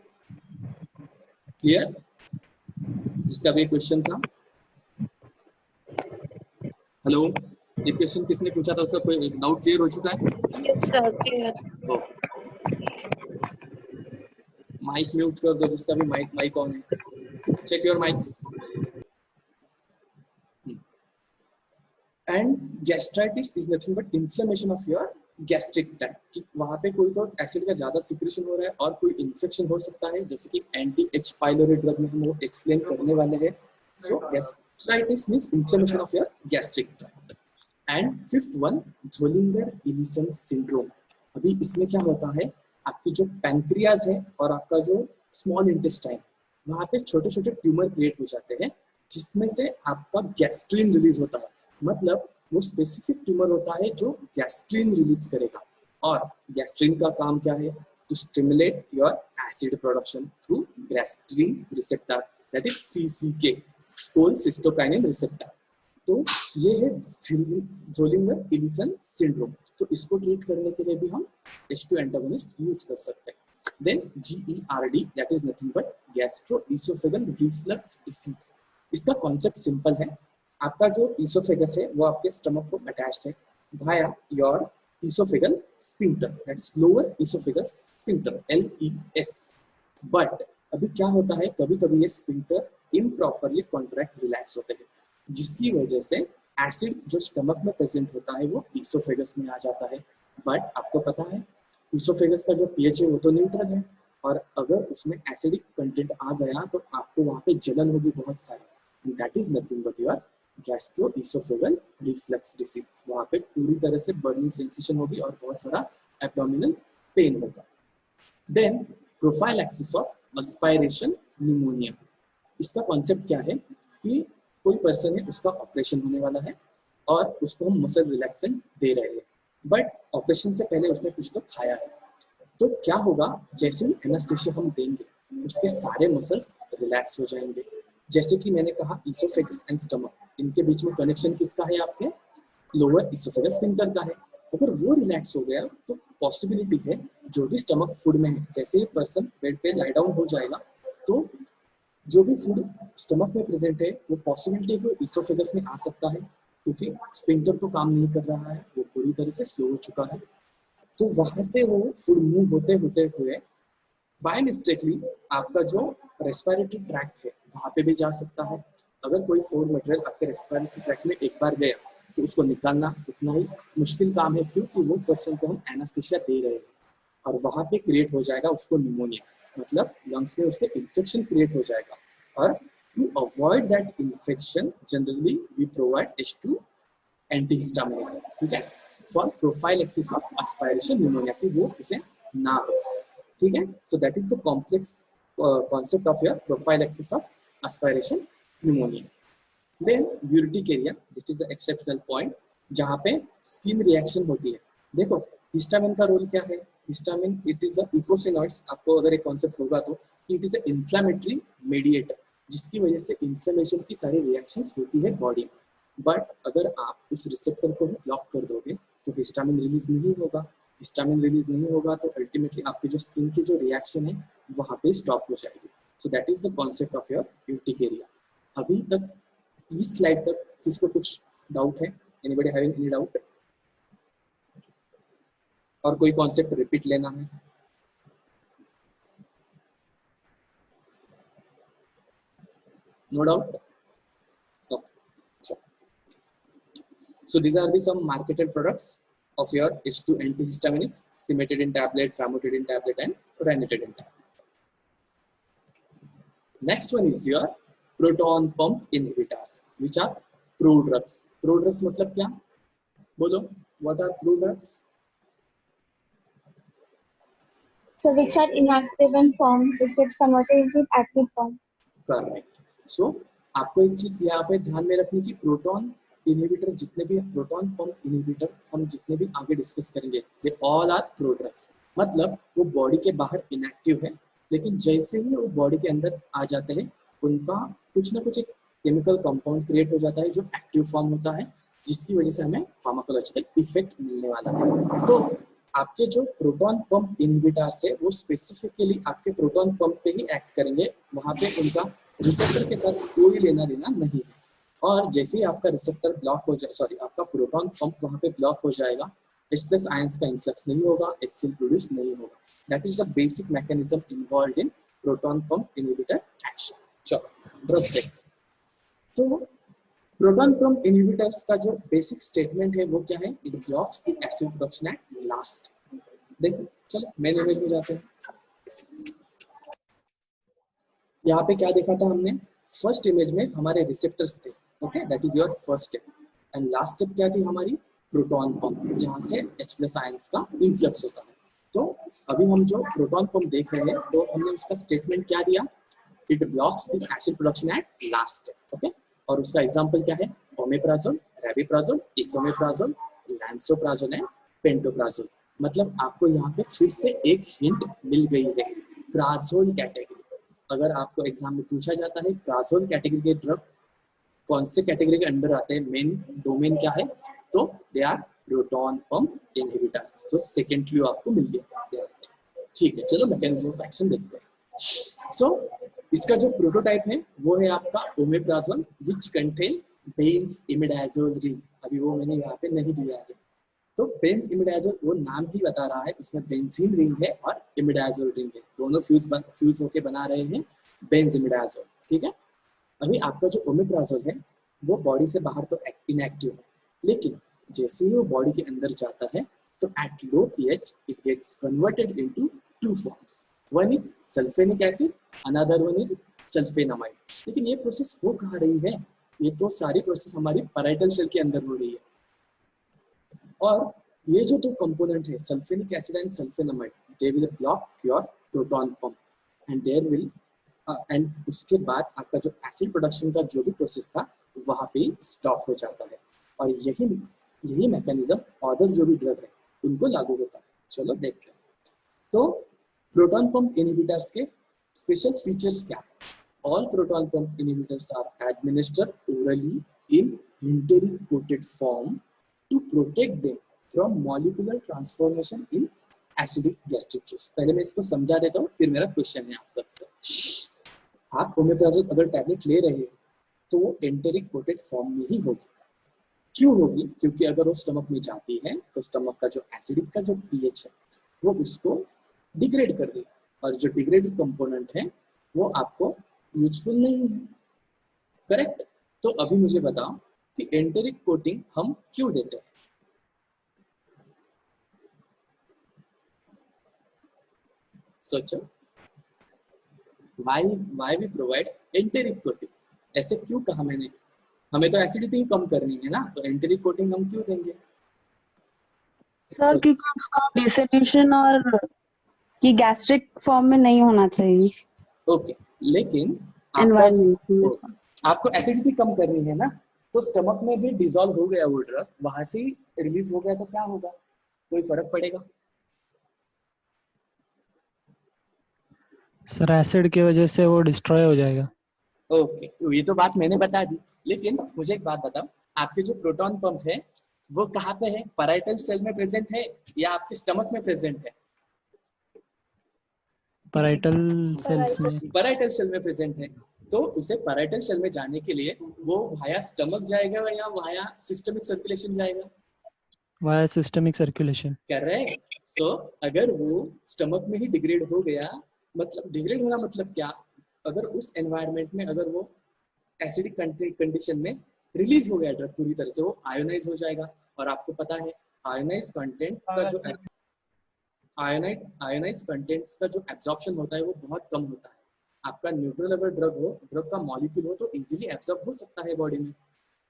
Clear? जिसका भी क्वेश्चन था, हेलो, ये क्वेश्चन किसने पूछा था, उसका कोई डाउट क्लियर हो चुका है? Yes, sir. Clear. Mic mute कर दो जिसका भी माइक ऑन है, check your mics. And gastritis is nothing but inflammation of your gastric tract, कि वहां पे कोई तो एसिड का ज्यादा सिक्रेशन हो रहा है और कोई इन्फेक्शन हो सकता है, जैसे कि एंटी एच पाइलोरी ड्रग में हम वो एक्सप्लेन करने वाले हैं। So gastritis means inflammation of your gastric tract. And fifth one, Zollinger Ellison syndrome. अभी इसमें क्या होता है, आपकी जो पैंक्रियाज है और आपका जो स्मॉल इंटेस्टाइन, वहां पे छोटे छोटे ट्यूमर क्रिएट हो जाते हैं, जिसमें से आपका गैस्ट्रीन रिलीज होता है। मतलब वो स्पेसिफिक ट्यूमर होता है जो गैस्ट्रीन रिलीज करेगा। और गैस्ट्रीन का काम क्या है? To stimulate your acid production through gastrin receptor, that is CCK, cholecystokinin receptor. तो ये है ज़ोलिंगर-एलिसन सिंड्रोम। तो इसको ट्रीट करने के लिए भी हम H2 एंटागोनिस्ट यूज कर सकते हैं। Then GERD, that is nothing but gastroesophageal reflux disease. इसका कॉन्सेप्ट सिंपल है, आपका जो इसोफेगस है वो आपके स्टमक को अटैच्ड है via your oesophageal sphincter, that is lower oesophageal sphincter, LES। But अभी क्या होता है, कभी कभी ये स्फिंक्टर इम्प्रॉपरली कॉन्ट्रैक्ट रिलैक्स होते हैं, जिसकी वजह से एसिड जो स्टमक में प्रेजेंट होता है वो इसोफेगस में आ जाता है। बट आपको पता है इसोफेगस का जो पीएच है वो तो न्यूट्रल है, और अगर उसमें एसिडिक कंटेंट आ गया तो आपको वहां पे जलन होगी बहुत सारी। That is nothing but your gastro-oesophageal reflux disease. वहां पे पूरी तरह से बर्निंग सेंसेशन होगी और बहुत सारा एब्डोमिनल पेन होगा। Then prophylaxis of aspiration pneumonia. इसका कॉन्सेप्ट क्या है कि कोई पर्सन है, उसका ऑपरेशन होने वाला है और उसको हम मसल रिलैक्सेंट दे रहे हैं, बट ऑपरेशन से पहले उसने कुछ तो खाया है। तो क्या होगा, जैसे ही एनेस्थेशिया हम देंगे उसके सारे मसल्स रिलैक्स हो जाएंगे। जैसे कि मैंने कहा इसोफेगस एंड स्टमक, इनके बीच में कनेक्शन किसका है, आपके लोअर इसोफेगस स्फिंक्टर का है। अगर वो रिलैक्स हो गया तो पॉसिबिलिटी है जो भी स्टमक फूड में है, जैसे ही पर्सन बेड पे लाई डाउन हो जाएगा तो जो भी फूड स्टमक में प्रेजेंट है वो पॉसिबिलिटी है कि इसोफेगस में आ सकता है, क्योंकि स्फिंक्टर तो काम नहीं कर रहा है, वो पूरी तरह से स्लो हो चुका है। तो वहां से वो फूड मूव होते होते हुए बाय मिस्टेकली आपका जो रेस्पिरेटरी ट्रैक्ट है वहां पे भी जा सकता है। अगर कोई फूड मटेरियल आपके रेस्पिरेटरी ट्रैक्ट में एक बार गया तो उसको निकालना उतना ही मुश्किल काम है, क्योंकि वो पर्सन को हम एनेस्थीसिया दे रहे हैं और वहां पे क्रिएट हो जाएगा उसको निमोनिया, मतलब लंग्स में उसके इन्फेक्शन क्रिएट हो जाएगा। और to avoid that infection generally we provide H2 antihistaminics, ठीक है, for prophylaxis of aspiration pneumonia, कि वो इसे ना हो, ठीक है। So that is the complex concept of your prophylaxis of aspiration pneumonia. Then urticaria, this is exceptional point जहाँ पे स्किन रिएक्शन होती है। देखो हिस्टामिन का रोल क्या है, हिस्टामिन इट इज अ इकोसिनॉइड्स, आपको अगर एक कॉन्सेप्ट होगा तो it is a inflammatory mediator, जिसकी वजह से इन्फ्लेमेशन की सारी रिएक्शंस होती है बॉडी में। बट अगर आप उस रिसेप्टर को ब्लॉक कर दोगे तो हिस्टामिन रिलीज नहीं होगा, हिस्टामिन रिलीज नहीं होगा तो अल्टीमेटली आपकी जो स्किन की जो रिएक्शन है वहां पे स्टॉप हो जाएगी। So that is the concept of your urticaria. अभी तक इस स्लाइड तक किसको कुछ डाउट है? Anybody having any doubt? और कोई कॉन्सेप्ट रिपीट लेना है? No doubt? So these are the some marketed products of your H2 antihistaminics, cimetidine tablet, famotidine tablet, and ranitidine tablet. Next one is your proton pump inhibitors, which are prodrugs. Prodrugs मतलब क्या? बोलो, what are prodrugs? So which are inactive in form, which gets converted into active form. Correct. So आपको एक चीज यहाँ पे ध्यान में रखनी कि प्रोटॉन इनहिबिटर जितने भी प्रोटॉन पंप इनहिबिटर हम जितने भी आगे डिस्कस करेंगे, ये ऑल आर प्रोड्रग्स. मतलब वो बॉडी के बाहर इनएक्टिव है, लेकिन जैसे ही वो बॉडी के अंदर आ जाते हैं उनका कुछ ना कुछ एक केमिकल कंपाउंड क्रिएट हो जाता है जो एक्टिव फॉर्म होता है, जिसकी वजह से हमें फार्माकोलॉजिकल इफेक्ट मिलने वाला है. तो आपके जो प्रोटॉन पंप इनहिबिटर्स है वो स्पेसिफिकली आपके प्रोटॉन पंप पे ही एक्ट करेंगे, वहां पे उनका रिसेप्टर के साथ कोई लेना देना नहीं है. और जैसे ही आपका रिसेप्टर ब्लॉक हो जाए, सॉरी आपका प्रोटॉन पंप वहां पे ब्लॉक हो जाएगा, H+ आयंस का इन्फ्लक्स नहीं होगा, HCl प्रोड्यूस नहीं होगा. That is the basic mechanism involved in proton pump inhibitor action. चलो ड्रग्स देखते हैं. तो प्रोटॉन पंप इनहिबिटर्स का जो बेसिक स्टेटमेंट है वो क्या है? It blocks the acid production at last. देखो चलो मेन इमेज में जाते हैं. यहाँ पे क्या देखा था हमने? फर्स्ट इमेज में हमारे रिसेप्टर्स थे, okay, that is your first step. And last step क्या थी हमारी? प्रोटॉन पंप, जहाँ से H+ आयंस का इन्फ्लक्स होता है. तो अभी हम जो प्रोटॉन पंप देख रहे हैं तो हमने उसका स्टेटमेंट क्या दिया? It blocks the acid production at last step. Okay, और उसका एग्जांपल क्या है? Omeprazole, rabeprazole, esomeprazole, lansoprazole and pantoprazole. मतलब आपको यहाँ पे फिर से एक हिंट मिल गई है प्राजोल कैटेगरी. अगर आपको एग्जाम में पूछा जाता है प्राजोल कैटेगरी के ड्रग कौन से कैटेगरी के अंडर आते हैं, मेन डोमेन क्या है, तो they are proton pump inhibitors. तो सेकंड क्लू आपको मिल गया. ठीक है, चलो मैकेनिज्म ऑफ एक्शन देखते हैं. सो इसका जो प्रोटोटाइप है वो है आपका omeprazole, which contain Benz imidazole ring. अभी वो मैंने यहाँ पे नहीं दिया है. तो बेंज इमिडाजोल वो नाम ही बता रहा है, उसमें बेंजीन रिंग है और इमिडाजोल रिंग है, दोनों फ्यूज होके बना रहे हैं बेंज इमिडाजोल. ठीक है. अभी आपका जो ओमेप्राजोल है वो बॉडी से बाहर तो इनएक्टिव है, लेकिन जैसे ही वो बॉडी के अंदर जाता है तो at low pH it gets converted into two forms. One is sulfenic acid, another one is sulfenamide. लेकिन ये प्रोसेस हो कहाँ रही है? ये तो सारी प्रोसेस हमारी पैराइटल सेल के अंदर हो रही है. और ये जो दो कंपोनेंट है sulfenic acid and sulfenamide, they will block your proton pump and there will and उसके बाद आपका जो एसिड प्रोडक्शन का जो भी प्रोसेस था वहां पे स्टॉप हो जाता है. और यही मैकेनिज्म अदर जो भी ड्रग है उनको लागू होता है. चलो देखते हैं. तो प्रोटॉन पंप इनहिबिटर्स के स्पेशल फीचर्स क्या है? All proton pump inhibitors are administered orally in enteric coated form to protect them from molecular transformation in acidic gastric juice. पहले मैं इसको समझा देता हूँ, फिर मेरा क्वेश्चन है आप सबसे. आप ओमेप्राजोल अगर टैबलेट ले रहे हो तो वो एंटेरिक कोटेड फॉर्म में ही होगी. क्यों होगी? क्योंकि अगर वो स्टमक में जाती है तो स्टमक का जो एसिडिक का जो pH है वो उसको डिग्रेड कर देगा, और जो डिग्रेडेड कंपोनेंट है वो आपको यूजफुल नहीं है. करेक्ट. तो अभी मुझे बताओ कि एंटेरिक कोटिंग हम क्यों देते हैं? सोचो. why we provide enteric coating? ऐसे क्यों कहा मैंने? हमें तो एसिडिटी कम करनी है ना, तो एंटेरिक कोटिंग हम क्यों देंगे? सर क्योंकि उसका डिसोल्यूशन और कि गैस्ट्रिक फॉर्म में नहीं होना चाहिए. ओके, लेकिन आपको एसिडिटी कम करनी है ना, तो स्टमक में भी डिसॉल्व हो गया वो ड्रग, वहां से रिलीज हो गया तो क्या होगा? कोई फर्क पड़ेगा? सर एसिड की वजह से वो डिस्ट्रॉय हो जाएगा. ओके, ये तो बात मैंने बता दी, लेकिन मुझे एक बात बताओ, आपके जो प्रोटॉन पंप है वो कहाँ पे है? पैराइटल सेल में प्रेजेंट है या आपके स्टमक में प्रेजेंट है? पैराइटल सेल्स में. पैराइटल सेल में प्रेजेंट है. तो उसे पैराइटल सेल में जाने के लिए वो वाया स्टमक जाएगा या वाया सिस्टमिक सर्कुलेशन जाएगा? Via systemic circulation. करेक्ट. सो अगर वो स्टमक में ही डिग्रेड हो गया, मतलब डिग्रेड होना मतलब क्या? अगर उस एनवायरनमेंट में अगर वो एसिडिक कंडीशन में रिलीज हो गया ड्रग पूरी तरह से, वो आयोनाइज हो जाएगा। और आपको पता है आयोनाइज कंटेंट का जो आयोनाइज कंटेंट्स का जो एब्जॉर्प्शन होता है वो बहुत कम होता है। आपका न्यूट्रल अगर ड्रग का मॉलिक्यूल हो तो इजीली एब्जॉर्ब हो सकता है बॉडी में।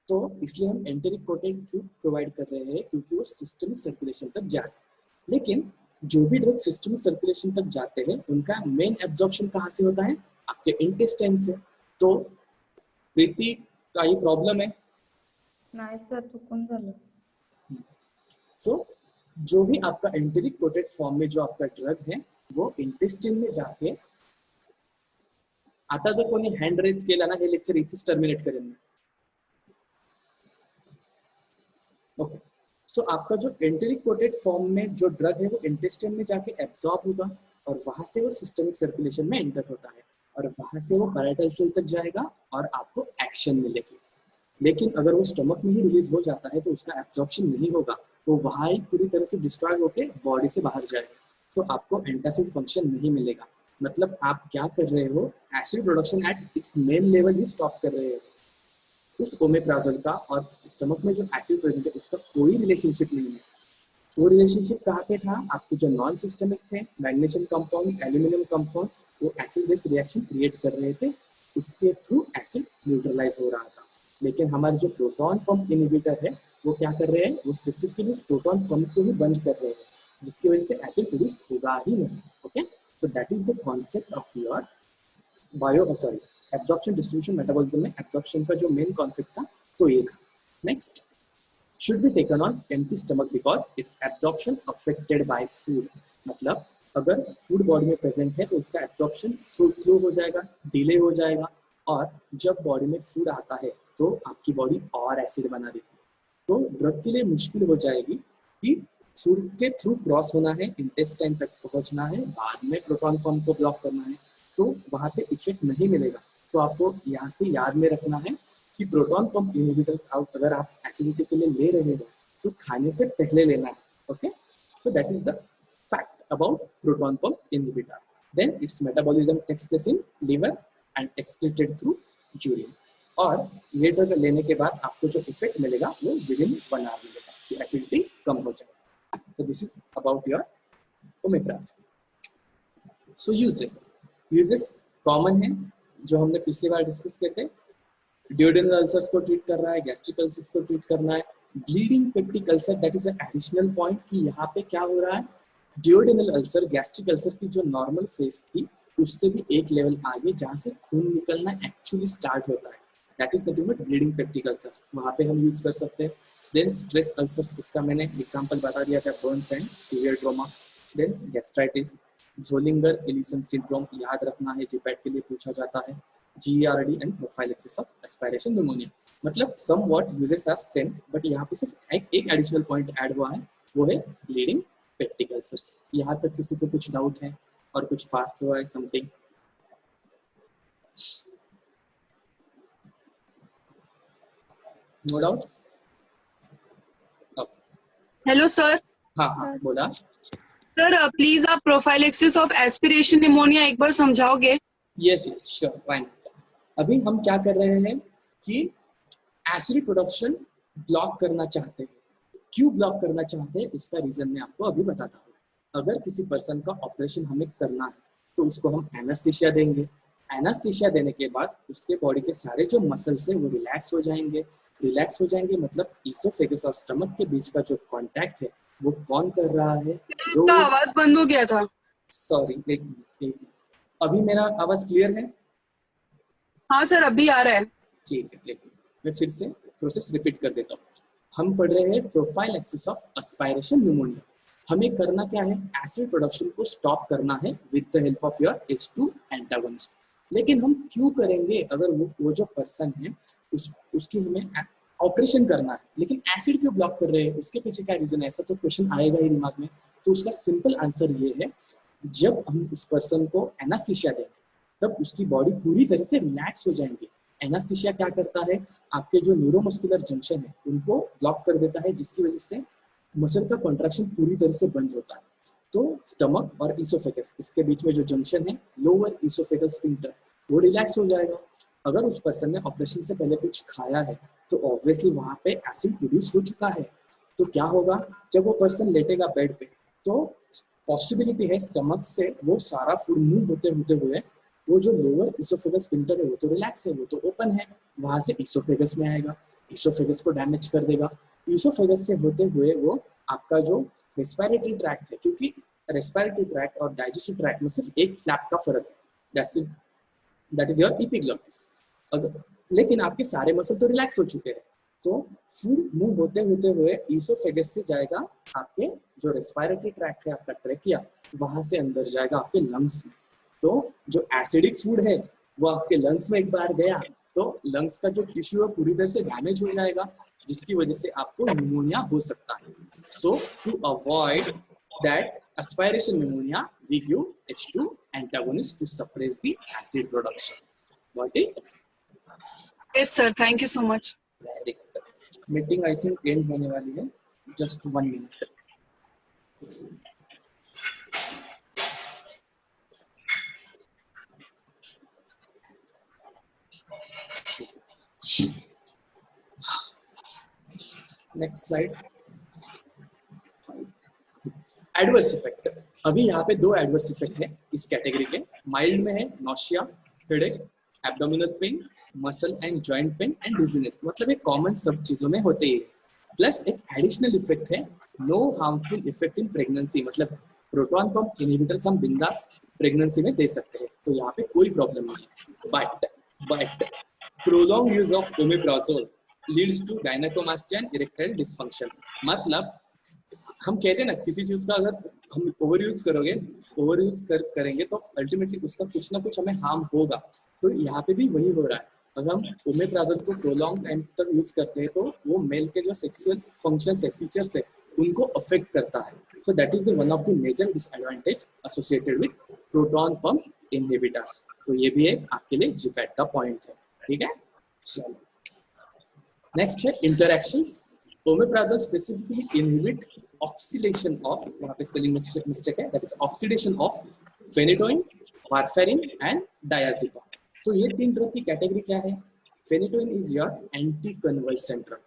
तो इसलिए हम एंटेरिक कोटेड क्यों प्रोवाइड कर रहे हैं, क्योंकि वो सिस्टमिक सर्कुलेशन तक जाए। लेकिन जो भी ड्रग सिस्टमिक सर्कुलेशन तक जाते हैं उनका मेन एब्जॉर्प्शन कहाँ से होता है, आपके इंटेस्टाइन से। तो प्रीति का ही प्रॉब्लम है। नाही सर चुकून झालं. सो जो भी आपका एंटेरिक कोटेड फॉर्म में जो आपका ड्रग है वो इंटेस्टाइन में जाके, आता जर कोणी हँड रेज केला ना, हे लेक्चर इथेच टर्मिनेट करेन मी. ओके, सो आपका जो एंटेरिक कोटेड फॉर्म में जो ड्रग है वो इंटेस्टाइन में जाके एब्जॉर्ब होगा और वहां से वो सिस्टमिक सर्कुलेशन में एंटर होता है और वहां से वो पैराइटल सेल तक जाएगा और आपको एक्शन मिलेगी। लेकिन अगर वो स्टमक में ही रिलीज हो जाता है तो उसका एब्जॉर्प्शन नहीं होगा, वो वहां ही पूरी तरह से डिस्ट्रॉय होके बॉडी से बाहर जाएगा, तो आपको एंटासिड फंक्शन नहीं मिलेगा। मतलब आप क्या कर रहे हो, acid production at its main level he stop कर रहे हो। उस ओमेप्राजोल का और स्टमक में जो एसिड प्रेजेंट है उसका कोई रिलेशनशिप नहीं है। वो रिलेशनशिप कहाँ पे था, आपके जो नॉन सिस्टमिक थे मैग्नीशियम कंपाउंड, एल्यूमिनियम कंपाउंड, वो एसिड बेस रिएक्शन क्रिएट कर रहे थे, उसके थ्रू एसिड न्यूट्रलाइज हो रहा था। लेकिन हमारे जो प्रोटॉन पंप इनहिबिटर है वो क्या कर रहे हैं, वो स्पेसिफिकली उस प्रोटॉन पंप को ही बंद कर रहे हैं, जिसकी वजह से एसिड प्रोड्यूस होगा ही नहीं। Okay, so that is the concept of your absorption distribution metabolism में absorption का जो main concept था तो ये था। Next, should be taken on empty stomach because its absorption affected by food। मतलब अगर फूड बॉडी में प्रेजेंट है तो उसका एब्जॉर्प्शन स्लो हो जाएगा, डिले हो जाएगा, और जब बॉडी में फूड आता है तो आपकी बॉडी और एसिड बना देती है। तो ड्रग के लिए मुश्किल हो जाएगी कि फूड के थ्रू क्रॉस होना है, इंटेस्टाइन तक पहुंचना है, बाद में प्रोटॉन पंप को ब्लॉक करना है, तो वहां पे इफेक्ट नहीं मिलेगा। तो आपको यहाँ से याद में रखना है कि प्रोटॉन पंप इनहिबिटर्स अगर आप एसिडिटी के लिए ले रहे हो तो खाने से पहले लेना है। Okay, so that is the fact about proton pump inhibitor. Then its metabolism takes place in liver and excreted through urine. और ये ड्रग लेने के बाद आपको जो इफेक्ट मिलेगा वो विद इन 1 आवर मिलेगा कि एसिडिटी कम हो जाएगी। So this is about your omeprazole. So uses common है जो हमने पिछली बार डिस्कस किए थे। ड्यूडेनल अल्सर्स को ट्रीट कर रहा है, गैस्ट्रिक अल्सर्स को ट्रीट करना है, bleeding peptic ulcer, that is an additional point कि यहाँ पे क्या हो रहा है, ड्यूडेनल अल्सर गैस्ट्रिक अल्सर की जो नॉर्मल फेस थी उससे भी एक लेवल आगे जहाँ से खून निकलना एक्चुअली स्टार्ट होता है, that is nothing but bleeding peptic ulcers, वहाँ पे हम यूज कर सकते हैं। देन स्ट्रेस अल्सर्स, उसका मैंने एग्जांपल बता दिया था, burns and severe trauma. Then gastritis, Zollinger Ellison syndrome याद रखना है, जीपैट के लिए पूछा जाता है। GERD and prophylaxis of aspiration pneumonia, मतलब somewhat uses are same, but यहाँ पे सिर्फ एक एडिशनल पॉइंट ऐड हुआ है, वो है ब्लीडिंग पेप्टिक अल्सर्स। यहाँ तक किसी को कुछ डाउट है और कुछ फास्ट हुआ है something? No doubts? Hello sir. हाँ हाँ बोला। सर प्लीज आप प्रोफाइलेक्सिस ऑफ एस्पिरेशन निमोनिया एक बार समझाओगे? Yes yes sure, why not. अभी हम क्या कर रहे हैं कि एसिड प्रोडक्शन ब्लॉक करना चाहते हैं। क्यों ब्लॉक करना चाहते हैं उसका रीजन मैं आपको अभी बताता हूँ। अगर किसी पर्सन का ऑपरेशन हमें करना है तो उसको हम एनेस्थीसिया देंगे। एनेस्थीसिया देने के बाद उसके बॉडी के सारे जो मसल्स हैं वो रिलैक्स हो जाएंगे। रिलैक्स हो जाएंगे मतलब ईसोफेगस और स्टमक के बीच का जो कांटेक्ट है वो कौन कर रहा है? आपका आवाज बंद हो गया था। सॉरी, अभी मेरा आवाज क्लियर है? हाँ सर अभी आ रहा है। ठीक है, लेकिन मैं फिर से प्रोसेस रिपीट कर देता हूँ। हम पढ़ रहे हैं प्रोफाइलेक्सिस ऑफ एस्पिरेशन न्यूमोनिया। हमें करना क्या है, एसिड प्रोडक्शन को स्टॉप करना है with the help of your H2 antagonist. लेकिन हम क्यों करेंगे? अगर वो जो पर्सन है उसकी हमें ऑपरेशन करना है, लेकिन एसिड क्यों ब्लॉक कर रहे हैं, उसके पीछे क्या रीजन है? ऐसा तो क्वेश्चन आएगा ही दिमाग में। तो उसका सिंपल आंसर ये है, जब हम उस पर्सन को एनेस्थीसिया देंगे तब उसकी बॉडी पूरी तरह से रिलैक्स हो जाएंगे। एनेस्थीसिया क्या करता है, आपके जो न्यूरोमस्कुलर जंक्शन है उनको ब्लॉक कर देता है, जिसकी वजह से मसल का कॉन्ट्रैक्शन पूरी तरह से बंद होता है। तो स्टमक और ईसोफेगस इसके बीच में जो जंक्शन है, लोअर ईसोफेगल स्फिंक्टर, वो रिलैक्स हो जाएगा। अगर उस पर्सन ने ऑपरेशन से पहले कुछ खाया है तो ऑब्वियसली वहां पे एसिड प्रोड्यूस हो चुका है। तो क्या होगा, जब वो पर्सन लेटेगा बेड पे तो पॉसिबिलिटी है स्टमक से वो सारा फूड मूव होते होते हुए वो जो लोअर इसोफेगस स्फिंक्टर है वो तो रिलैक्स है, वो तो ओपन है, वहां से इसोफेगस में आएगा, इसोफेगस को डैमेज कर देगा। इसोफेगस से होते हुए वो आपका जो रेस्पिरेटरी ट्रैक्ट है, क्योंकि रेस्पिरेटरी ट्रैक्ट और डाइजेस्टिव ट्रैक्ट में सिर्फ एक फ्लैप का फर्क है, दैट इज योर एपिग्लॉटिस। अगर लेकिन आपके सारे मसल तो रिलैक्स हो चुके हैं, तो फूड मूव होते होते हुए इसोफेगस से जाएगा आपके जो रेस्पिरेटरी ट्रैक्ट है, आपका ट्रेकिया, वहां से अंदर जाएगा आपके लंग्स में। तो जो एसिडिक फूड है वो आपके लंग्स में एक बार गया तो लंग्स का जो टिश्यू है पूरी तरह से डैमेज हो जाएगा, जिसकी वजह से आपको निमोनिया हो सकता है। So to avoid that aspiration pneumonia, we give H2 antagonist to suppress the acid production. Got it? Yes sir, thank you so much. Very good. Meeting I think end होने वाली है, just 1 minute. Next slide. Adverse effect, अभी यहाँ पे 2 adverse effect है इस category के। Mild में है nausea, headache, abdominal pain, muscle and joint pain and dizziness, मतलब ये कॉमन सब चीजों में होते हैं। प्लस एक एडिशनल इफेक्ट है no harmful effect in pregnancy, मतलब प्रोटॉन पंप इनहिबिटर्स हम बिंदास प्रेगनेंसी में दे सकते हैं, तो यहाँ पे कोई प्रॉब्लम नहीं है। But prolong use of omeprazole leads to gynaecomastia and erectile dysfunction, मतलब हम कहते हैं ना किसी चीज का अगर हम ओवर यूज करेंगे तो अल्टीमेटली उसका कुछ ना कुछ हमें हार्म होगा। तो यहाँ पे भी वही हो रहा है, अगर हम ओमेप्राजोल को प्रोलॉन्ग टाइम तक यूज करते हैं तो वो मेल के जो सेक्सुअल फंक्शंस है, फीचर्स है, उनको अफेक्ट करता है। So that is the one of the major disadvantage associated with proton pump inhibitors. तो ये भी एक आपके लिए जिपैट का पॉइंट है, ठीक है। चलो नेक्स्ट है interactions. Omeprazole specifically inhibit oxidation of, वहाँ पे स्पेलिंग मिस्टेक है, that is oxidation of phenytoin, warfarin and diazepam. तो ये 3 ड्रग की कैटेगरी क्या है? Phenytoin is your anticonvulsant drug,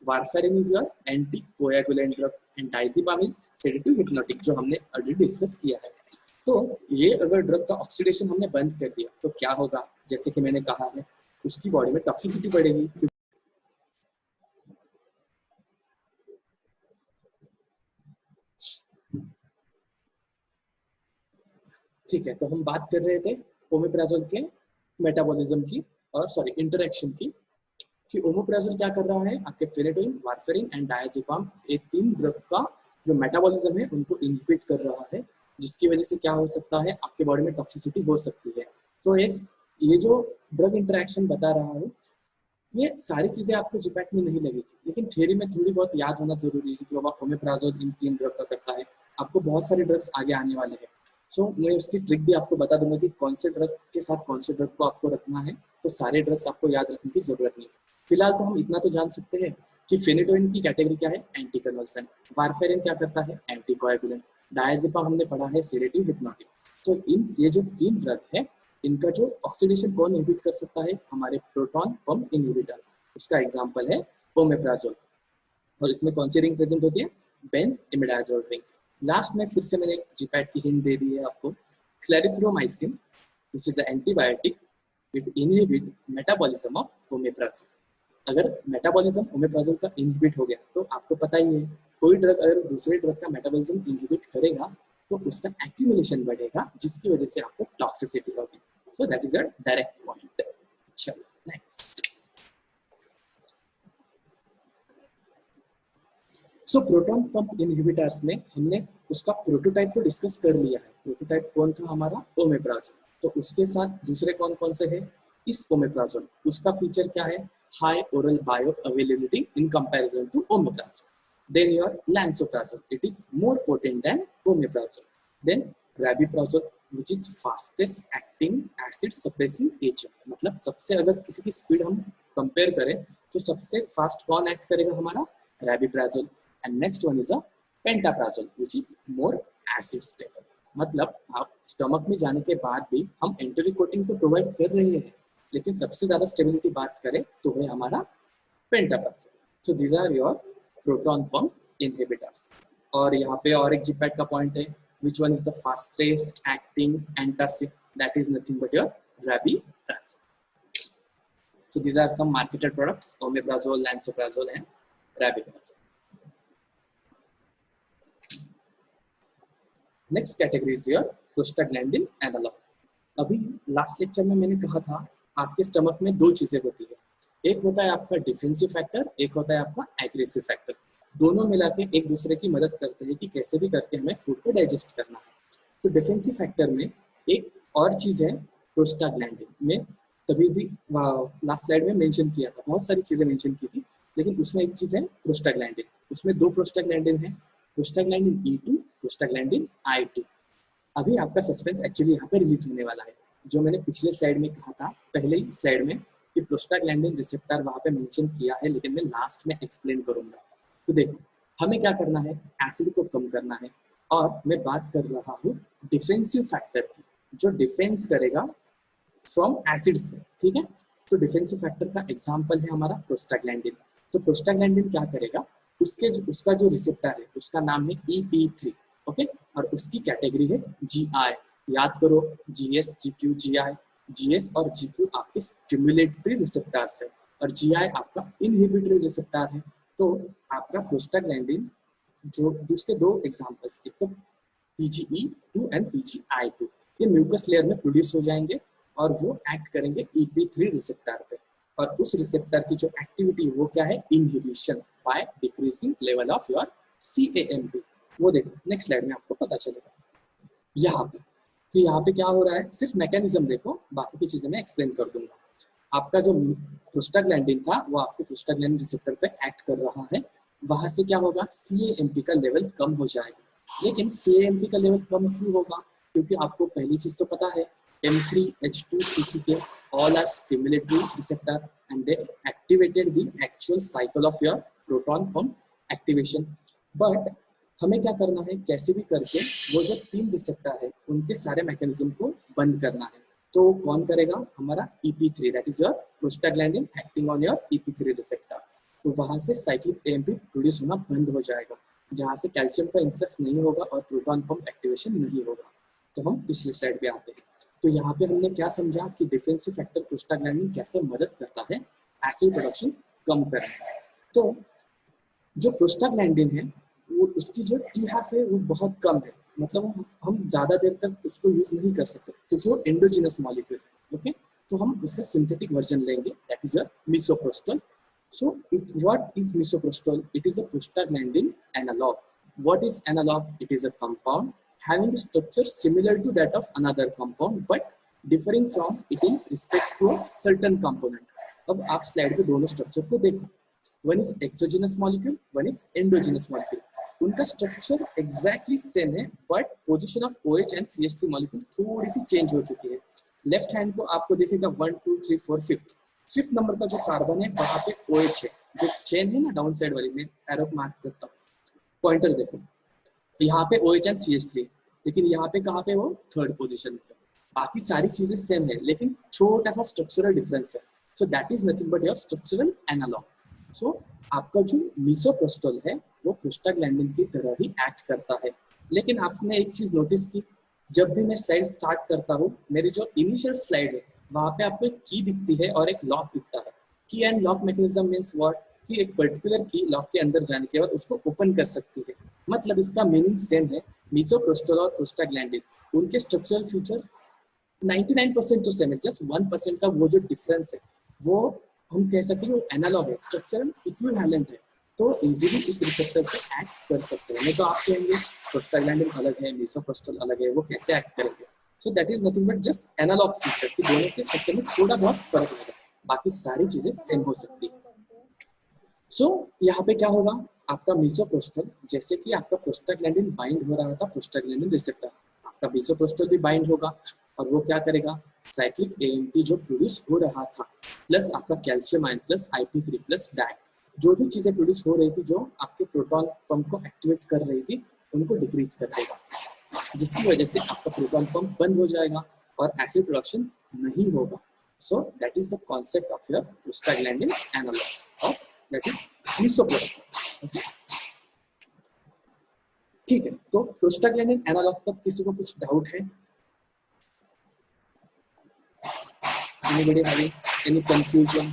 warfarin is your anticoagulant drug and diazepam is sedative hypnotic, जो हमने ऑलरेडी डिस्कस किया है। तो ये अगर ड्रग का ऑक्सीडेशन हमने बंद कर दिया तो क्या होगा, जैसे कि मैंने कहा है उसकी बॉडी में टॉक्सिसिटी बढ़ेगी। ठीक है, तो हम बात कर रहे थे ओमेप्राजोल के मेटाबॉलिज्म की और इंटरेक्शन की, कि ओमेप्राजोल क्या कर रहा है, आपके फेनिटोइन, वारफेरिन एंड डायazepam, ये 3 ड्रग का जो मेटाबॉलिज्म है उनको इनहिबिट कर रहा है, जिसकी वजह से क्या हो सकता है, आपके बॉडी में टॉक्सिसिटी हो सकती है। तो ये जो ड्रग इंटरेक्शन बता रहा हूँ, ये सारी चीजें आपको जिपैट में नहीं लगेगी, लेकिन थ्योरी में थोड़ी बहुत याद होना जरूरी है कि बाबा ओमेप्राजोल इन 3 ड्रग का करता है। आपको बहुत सारे ड्रग्स आगे आने वाले हैं, सो मैं उसकी ट्रिक भी आपको बता दूंगा कि कौन से ड्रग के साथ कौन से ड्रग को आपको रखना है। तो सारे ड्रग्स आपको याद रखने की जरूरत नहीं। फिलहाल तो हम इतना तो जान सकते हैं कि फेनिटोइन की कैटेगरी क्या है, एंटी कन्वल्सेंट, वारफेरिन क्या करता है, एंटी कोएगुलेंट, डायazepam हमने पढ़ा है सेडेटिव हिप्नोटिक। तो ये जो 3 ड्रग है, इनका जो ऑक्सीडेशन कौन इनहिबिट कर सकता है, हमारे प्रोटॉन पंप इनहिबिटर, उसका एग्जांपल है ओमेप्राजोल। और इसमें कौन सी रिंग प्रेजेंट होती है, बेंज इमिडाजोल रिंग। लास्ट में फिर से मैंने एक जिपैट की हिंट दे दी है आपको, clarithromycin which is an antibiotic, it inhibit metabolism of omeprazole. अगर मेटाबॉलिज्म ओमेप्राजोल का इनहिबिट हो गया तो आपको पता ही है, कोई ड्रग अगर दूसरे ड्रग का मेटाबॉलिज्म इनहिबिट करेगा तो उसका एक्यूमुलेशन बढ़ेगा, जिसकी वजह से आपको टॉक्सिसिटी होगी। सो that is a direct point. चलो नेक्स्ट। सो प्रोटॉन पंप इनहिबिटर्स में हमने उसका प्रोटोटाइप तो डिस्कस कर लिया है। प्रोटोटाइप कौन था हमारा, ओमेप्राजोल। तो उसके साथ दूसरे कौन कौन से है, इस ओमेप्राजोल, उसका फीचर क्या है, high oral bioavailability in comparison to omeprazole. Then your lansoprazole, it is more potent than omeprazole. Then rabiprazole, which is fastest acting acid suppressing agent, मतलब सबसे अगर किसी की स्पीड हम कंपेयर करें तो सबसे फास्ट कौन एक्ट करेगा, हमारा rabiprazole। And next one is a pantoprazole which is more acid stable, मतलब आप स्टमक में जाने के बाद भी हम एंटरी कोटिंग तो प्रोवाइड कर रहे हैं, लेकिन सबसे ज्यादा स्टेबिलिटी बात करें तो है हमारा pantoprazole. So these are your proton pump inhibitors. और यहाँ पे और एक GPAT का पॉइंट है, which one is the fastest acting antacid? That is nothing but your rabiprazole. So these are some marketed products: omeprazole, lansoprazole, and rabiprazole. Next category is your prostaglandin analog. अभी last lecture में मैंने कहा था आपके stomach में दो चीजें होती है, एक होता है आपका डिफेंसिव फैक्टर, एक होता है आपका एग्रेसिव फैक्टर. दोनों मिला के एक दूसरे की मदद करते हैं कि कैसे भी करके हमें फूड को डाइजेस्ट करना है. तो डिफेंसिव फैक्टर में एक और चीज है प्रोस्टाग्लैंडिन. में तभी भी लास्ट स्लाइड में मेंशन किया था, बहुत सारी चीजें मेंशन की थी, लेकिन उसमें एक चीज है प्रोस्टाग्लैंडिन. उसमें दो प्रोस्टाग्लैंडिन है, प्रोस्टाग्लैंडिन E2, प्रोस्टाग्लैंडिन I2. अभी आपका सस्पेंस एक्चुअली यहाँ पे रिलीज होने वाला है. जो मैंने पिछले स्लाइड में कहा था, पहले ही स्लाइड में, कि प्रोस्टाग्लैंडिन रिसेप्टर वहाँ पे मेंशन किया है, लेकिन मैं लास्ट में एक्सप्लेन करूंगा. तो देखो, हमें क्या करना है, एसिड को कम करना है. और मैं बात कर रहा हूँ डिफेंसिव फैक्टर की, जो डिफेंस करेगा फ्रॉम एसिड से. ठीक है, तो डिफेंसिव फैक्टर का एग्जांपल है हमारा प्रोस्टाग्लैंडिन. तो प्रोस्टाग्लैंडिन क्या करेगा, उसका जो रिसेप्टर है उसका नाम है EP3. ओके, और उसकी कैटेगरी है GI. याद करो, GS, GQ, GI. GS और GQ आपके स्टिमुलेटरी रिसेप्टर्स है और GI आपका इनहिबिटरी रिसेप्टर है. तो आपका प्रोस्टाग्लैंडिन जो उसके दो एग्जांपल्स, एक तो PGE2 एंड PGI2, ये म्यूकस लेयर में प्रोड्यूस हो जाएंगे और वो एक्ट करेंगे EP3 रिसेप्टर पे. और उस रिसेप्टर की जो एक्टिविटी वो क्या है, inhibition by decreasing level of your CAMP. वो देखो नेक्स्ट स्लाइड में आपको पता चलेगा यहाँ पे कि यहाँ पे क्या हो रहा है. सिर्फ मैकेनिज्म देखो, बाकी की चीजें मैं एक्सप्लेन कर दूंगा. आपका जो प्रोस्टाग्लैंडिन था वो आपके प्रोस्टाग्लैंडिन रिसेप्टर पे एक्ट कर रहा है, वहां से क्या होगा, CAMP का लेवल कम हो जाएगा. लेकिन CAMP का लेवल कम क्यों होगा, क्योंकि आपको पहली चीज तो पता है, M3H2CCK all are stimulatory receptor and they activated the actual cycle of your proton pump activation. But हमें क्या करना है, कैसे भी करके वो जो तीन रिसेप्टर है उनके सारे मैकेनिज्म को बंद करना है. तो कौन करेगा, हमारा EP3, that is your prostaglandin acting on your EP3 receptor. तो वहां से साइक्लिक AMP प्रोड्यूस होना बंद हो जाएगा, जहां से कैल्शियम का इन्फ्लक्स नहीं होगा और प्रोटॉन पंप एक्टिवेशन नहीं होगा. तो हम पिछले स्लाइड पे आते हैं. तो यहाँ पे हमने क्या समझा कि डिफेंसिव फैक्टर प्रोस्टाग्लैंडिन कैसे मदद करता है एसिड प्रोडक्शन कम करने में. तो जो प्रोस्टाग्लैंडिन है वो उसकी जो THAF है वो बहुत कम है, मतलब हम ज्यादा देर तक उसको यूज नहीं कर सकते क्योंकि वो एंडोजिनस मॉलिक्यूल है. ओके, तो हम उसका सिंथेटिक वर्जन लेंगे, that is your misoprostol. So what is misoprostol? It is a prostaglandin analogue. What is analogue? It is a compound having a structure similar to that of another compound but differing from it in respect to a certain component. अब आप slide पे दोनों structure को देखो, one is exogenous molecule, one is endogenous molecule. उनका structure exactly same है but position of OH and CH3 molecule थोड़ी सी change हो चुकी है. लेफ्ट हैंड को आपको दिखेगा 1 2 3 4 5th नंबर का जो कार्बन है वहां पे OH है, जो चेन है ना डाउन साइड वाली, में एरो मार्क करता हूँ, पॉइंटर देखो, यहाँ पे OH एंड CH3, लेकिन यहाँ पे कहाँ पे वो थर्ड पोजीशन पे. बाकी सारी चीजें सेम है लेकिन छोटा सा स्ट्रक्चरल डिफरेंस है. So that is nothing but your structural analogue. So आपका जो मिसोप्रोस्टोल है वो प्रोस्टाग्लैंडिन की तरह ही एक्ट करता है. लेकिन आपने एक चीज नोटिस की, जब भी मैं स्लाइड स्टार्ट करता हूँ, मेरी जो इनिशियल स्लाइड है वहां पे आपको एक की दिखती है और एक लॉक दिखता है. की and lock mechanism means what, कि एक पर्टिकुलर की लॉक के अंदर जाने के बाद उसको ओपन कर सकती है. मतलब इसका मीनिंग सेम है. मिसोप्रोस्टोल और प्रोस्टाग्लैंडिन उनके स्ट्रक्चरल फीचर 99% तो सेम है, जस्ट 1% का वो जो डिफरेंस है वो हम कह सकते हैं वो एनालॉग है, स्ट्रक्चरल इक्विवेलेंट है. तो इजीली इस रिसेप्टर पे एक्ट कर सकते हैं. नहीं तो आप कहेंगे प्रोस्टाग्लैंडिन अलग है, मिसोप्रोस्टोल अलग है, वो कैसे एक्ट करेंगे. So that is nothing but just analogue feature कि दोनों के स्ट्रक्चर में थोड़ा बहुत फर्क होगा, बाकी सारी चीजें सेम हो सकती है. सो यहाँ पे क्या होगा, आपका मिसोप्रोस्टोल, जैसे कि आपका प्रोस्टाग्लैंडिन बाइंड हो रहा था प्रोस्टाग्लैंडिन रिसेप्टर, आपका मिसोप्रोस्टोल भी बाइंड होगा और वो क्या करेगा, साइक्लिक AMP जो प्रोड्यूस हो रहा था प्लस आपका calcium ion plus IP3 plus डाई, जो भी चीजें प्रोड्यूस हो रही थी जो आपके प्रोटॉन पंप को एक्टिवेट कर रही थी, उनको डिक्रीज कर देगा, जिसकी वजह से आपका प्रोटॉन पंप बंद हो जाएगा और एसिड प्रोडक्शन नहीं होगा. So that is the concept of your prostaglandin analogues of that is misoprostaglandin. ठीक है, तो प्रोस्टाग्लैंडिन एनालॉग तक किसी को कुछ डाउट है? Anybody having any confusion?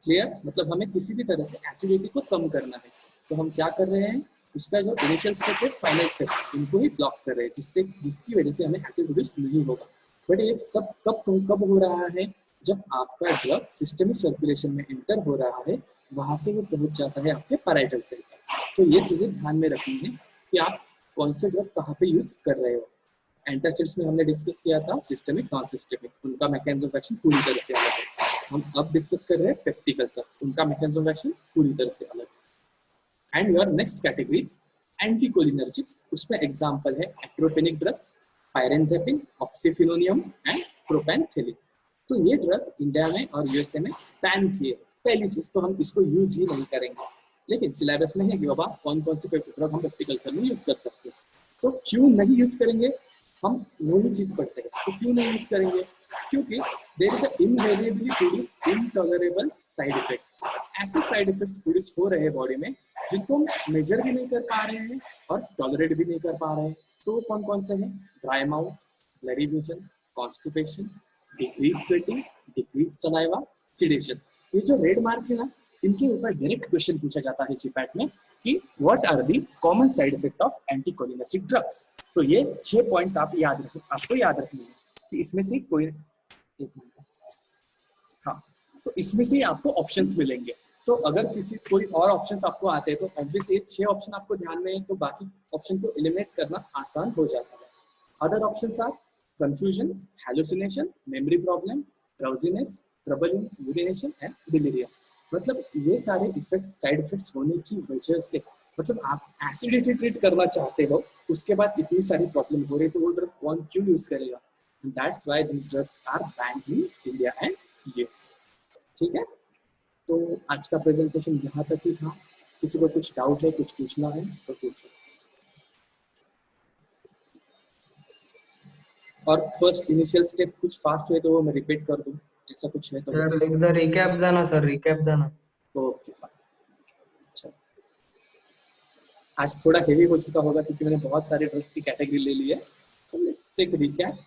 Clear? मतलब हमें किसी भी तरह से एसिडिटी को कम करना है, तो हम क्या कर रहे हैं, उसका जो इनिशियल स्टेप है, फाइनल स्टेप, इनको ही ब्लॉक कर रहे हैं, जिसकी वजह से हमें एसिड प्रोड्यूस नहीं होगा। बट ये सब कब हो रहा है, जब आपका ड्रग सिस्टमिक सर्कुलेशन में एंटर हो रहा है, वहां से वो पहुंच जाता है आपके पैराइटल सेल तक। तो ये चीजें ध्यान में रखनी है कि आप कौन से ड्रग कहाँ पे यूज कर रहे हो। एंटासिड्स में हमने डिस्कस किया था सिस्टमिक नॉन सिस्टमिक, उनका मैकेनिज्म ऑफ एक्शन पूरी तरह से अलग है। हम अब डिस्कस कर रहे हैं पेप्टिक अल्सर्स, उनका मैकेनिज्म ऑफ एक्शन पूरी तरह से अलग है। And your next categories anticholinergics, उसमें एग्जांपल है एक्रोपेनिक ड्रग्स, पायरेनजेपिन, ऑक्सीफिनोनियम एंड प्रोपेनथेलिन। तो ये ड्रग इंडिया में और यूएसए में बैन किए। पहली चीज तो हम इसको यूज ही नहीं करेंगे, लेकिन सिलेबस में है कि बाबा कौन कौन से ड्रग हम पेप्टिक अल्सर में यूज कर सकते हैं। तो क्यों नहीं यूज करेंगे, हम वही चीज पढ़ते हैं। तो क्यों नहीं यूज करेंगे, क्योंकि there is invariably produce intolerable side effects. ऐसे साइड इफेक्ट्स प्रोड्यूस हो रहे हैं बॉडी में जिनको हम मेजर भी नहीं कर पा रहे हैं और टॉलरेट भी नहीं कर पा रहे हैं। तो कौन कौन से हैं? Dry mouth, blurry vision, constipation, decrease sweating, decrease saliva, sedation. ये जो रेड मार्क है ना, इनके ऊपर डायरेक्ट क्वेश्चन पूछा जाता है जीपैट में कि what are the common side effect of anticholinergic drugs. तो ये 6 पॉइंट्स आपको याद रखनी है कि इसमें से कोई, हाँ, तो इसमें से आपको ऑप्शंस मिलेंगे। तो अगर कोई और ऑप्शंस आपको आते हैं तो ऑब्वियसली ये 6 ऑप्शन आपको ध्यान में है, तो बाकी ऑप्शन को एलिमिनेट करना आसान हो जाता है। Other options are confusion, hallucination, memory problem, drowsiness, trouble in urination and delirium. मतलब ये सारे इफेक्ट्स, साइड इफेक्ट्स होने की वजह से, मतलब आप एसिडिटी ट्रीट करना चाहते हो, उसके बाद इतनी सारी प्रॉब्लम हो रही है, तो वो ड्रग कौन क्यों यूज करेगा? That's why this drugs are banned in India and US. ठीक है, तो आज का प्रेजेंटेशन यहाँ तक ही था। किसी को कुछ डाउट है, कुछ पूछना है तो पूछो। और फर्स्ट इनिशियल स्टेप कुछ फास्ट हुए तो वो मैं रिपीट कर दूं, ऐसा कुछ है तो सर एकदा रिकॅप द्या ना सर, रिकॅप द्या ना। Okay fine. अच्छा, आज थोड़ा हेवी हो चुका होगा क्योंकि मैंने बहुत सारे ड्रग्स की कैटेगरी ले ली है, तो लेट्स टेक रिकैप।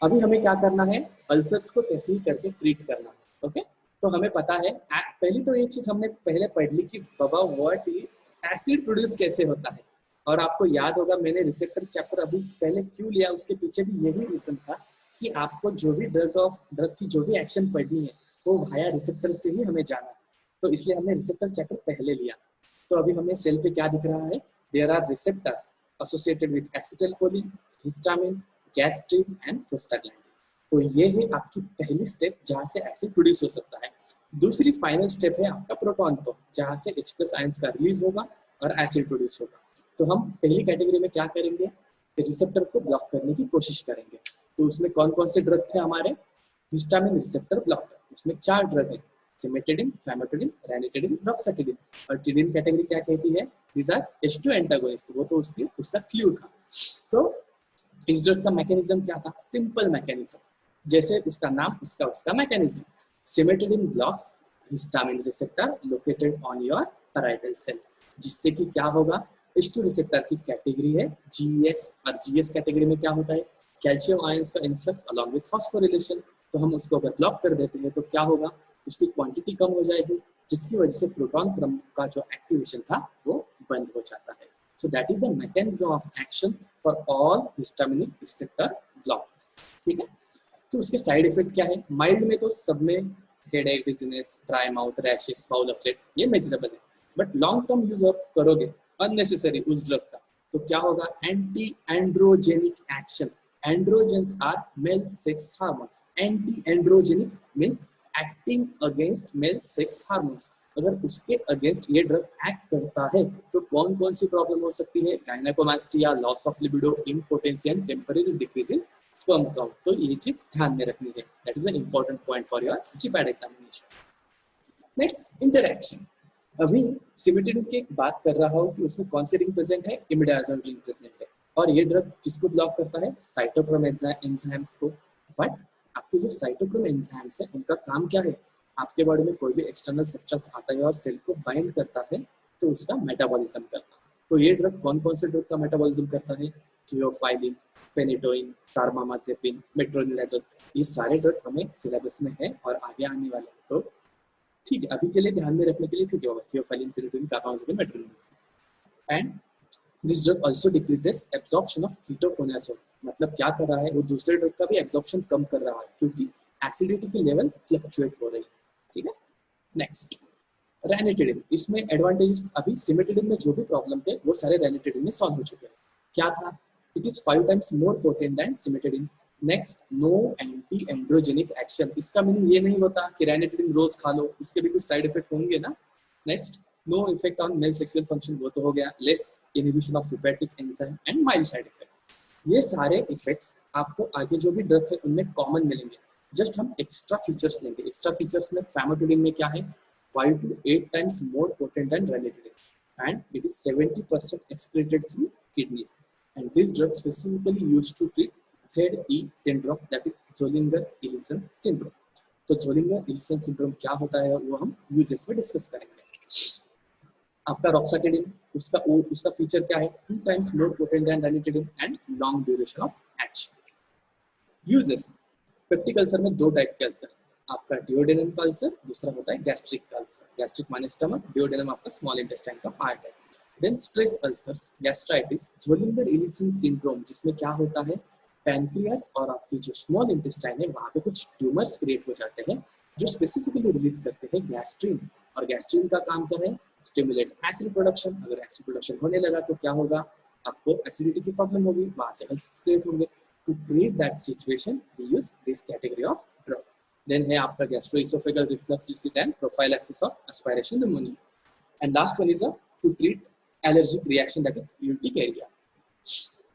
अभी हमें क्या करना है, अल्सर्स को कैसे ही करके ट्रीट करना है। ओके, तो हमें पता है, पहली तो एक चीज हमने पहले पढ़ ली कि बाबा व्हाट इज एसिड प्रोड्यूस कैसे होता है। और आपको याद होगा मैंने रिसेप्टर चैप्टर अभी पहले क्यों लिया, उसके पीछे भी यही रीजन था कि आपको जो भी ड्रग की जो भी एक्शन पढ़नी है वो वाया रिसेप्टर से ही हमें जाना है। तो इसलिए हमने रिसेप्टर चैप्टर पहले लिया। तो अभी हमें सेल पे क्या दिख रहा है, there are receptors associated with acetylcholine, histamine, gastrin and prostaglandin. तो ये है आपकी पहली स्टेप जहाँ से एसिड प्रोड्यूस हो सकता है। दूसरी फाइनल स्टेप है आपका प्रोटॉन पंप, जहाँ से H+ आयंस का रिलीज होगा और एसिड प्रोड्यूस होगा। तो हम पहली कैटेगरी में क्या करेंगे, रिसेप्टर को ब्लॉक करने की कोशिश करेंगे। तो उसमें कौन कौन से ड्रग थे हमारे, हिस्टामिन रिसेप्टर ब्लॉकर, उसमें 4 ड्रग है, सिमेटिडिन, फैमोटिडिन, रैनिटिडिन, ब्रोक्साटिडिन। और टिडिन कैटेगरी क्या कहती है, दीज आर H2 एंटागोनिस्ट, वो तो उसका क्लू था। तो इस ड्रग का मैकेनिज्म क्या था, सिंपल मैकेनिज्म, जैसे उसका नाम उसका mechanism. Cimetidine blocks histamine receptor located on your parietal cell, जिससे कि क्या होगा, H2 रिसेप्टर की कैटेगरी है GS, और GS कैटेगरी में क्या होता है, कैल्शियम आयंस का इन्फ्लक्स अलॉन्ग विद फॉस्फोरिलेशन। तो हम उसको अगर ब्लॉक कर देते हैं तो क्या होगा, उसकी क्वांटिटी कम हो जाएगी, जिसकी वजह से प्रोटॉन क्रम का जो एक्टिवेशन था वो बंद हो जाता है। So that is the mechanism of action for all histaminic receptor blockers. ठीक है, तो उसके साइड इफेक्ट क्या है, माइल्ड में तो सब में headache, dizziness, dry mouth, rashes, bowel upset, ये मेजरेबल है। बट लॉन्ग टर्म यूज करोगे अननेसेसरी उस ड्रग का तो क्या होगा, anti androgenic action. Androgens are male sex hormones. Anti androgenic means acting against male sex hormones. अगर उसके अगेंस्ट ये ड्रग एक्ट करता है तो कौन कौन सी प्रॉब्लम हो सकती है, gynaecomastia, loss of libido, impotency and temporary decrease in sperm count. तो ये चीज ध्यान में रखनी है, that is an important point for your GPAT examination. Next, interaction. अभी सिमिटेडिन की बात कर रहा हूँ कि उसमें कौन सी रिंग प्रेजेंट है, इमिडाजोल रिंग प्रेजेंट है, और ये ड्रग किसको ब्लॉक करता है, साइटोक्रोम एंजाइम्स को। बट आपके जो साइटोक्रोम एंजाइम्स है उनका काम क्या है, आपके बॉडी में कोई भी एक्सटर्नल सब्सटेंस आता है और सेल को बाइंड करता है तो उसका मेटाबॉलिज्म करता है। तो ये ड्रग कौन कौन से ड्रग का मेटाबॉलिज्म करता है, थियोफाइलिन, फेनिटोइन, कार्बामाजेपिन, मेट्रोनिडाजोल, ये सारे ड्रग हमें सिलेबस में है और आगे आने वाले हैं। तो ठीक है, अभी के लिए ध्यान में रखने के लिए ठीक है, theophylline, phenytoin, carbamazepine, metronidazole. And this drug also decreases absorption of ketoconazole. मतलब क्या कर रहा है, वो दूसरे ड्रग का भी एब्जॉर्प्शन कम कर रहा है क्योंकि एसिडिटी की लेवल फ्लक्चुएट हो रही है। ठीक है, नेक्स्ट रेनिटिडिन। इसमें एडवांटेजेस, अभी सिमिटिडिन में जो भी प्रॉब्लम थे वो सारे रेनिटिडिन में सॉल्व हो चुके हैं। क्या था, it is 5 times more potent than cimetidine. Next, no anti androgenic action. इसका मीनिंग ये नहीं होता कि रेनिटिडिन रोज खा लो, उसके भी कुछ साइड इफेक्ट होंगे ना। Next, no effect on male sexual function, वो तो हो गया। Less inhibition of hepatic enzyme and mild side effect. ये सारे इफेक्ट्स आपको आगे जो भी ड्रग्स है उनमें कॉमन मिलेंगे, जस्ट हम एक्स्ट्रा फीचर्स लेंगे। एक्स्ट्रा फीचर्स में फैमोटिडिन में क्या है, 5 to 8 times more potent than ranitidine, and it is 70% excreted through kidneys. And this drug specifically used to treat ZE syndrome, that is Zollinger-Ellison syndrome. तो Zollinger-Ellison syndrome क्या होता है वो हम यूजेस में डिस्कस करेंगे। आपका रोक्साटिडिन, उसका फीचर क्या है, 2 times more potent than ranitidine and long duration of action. Uses, peptic ulcer में 2 टाइप के अल्सर, आपका डिओडेनम का अल्सर, दूसरा होता है गैस्ट्रिक का अल्सर। गैस्ट्रिक माने स्टमक, डिओडेनम आपका स्मॉल इंटेस्टाइन का पार्ट है। Then stress ulcers, gastritis, Zollinger Ellison syndrome, जिसमें क्या होता है, पैनक्रियास और आपकी जो स्मॉल इंटेस्टाइन है वहाँ पे कुछ ट्यूमर्स क्रिएट हो जाते हैं जो स्पेसिफिकली रिलीज करते हैं गैस्ट्रिन। और गैस्ट्रिन का काम क्या है, स्टिमुलेट एसिड प्रोडक्शन। अगर एसिड प्रोडक्शन होने लगा तो क्या होगा, आपको एसिडिटी की प्रॉब्लम होगी, वहाँ से अल्सर्स क्रिएट होंगे। To treat that situation, we use this category of drug. Then है आपका gastroesophageal reflux disease and prophylaxis of aspiration pneumonia. And last one is to treat allergic reaction, that is urticaria.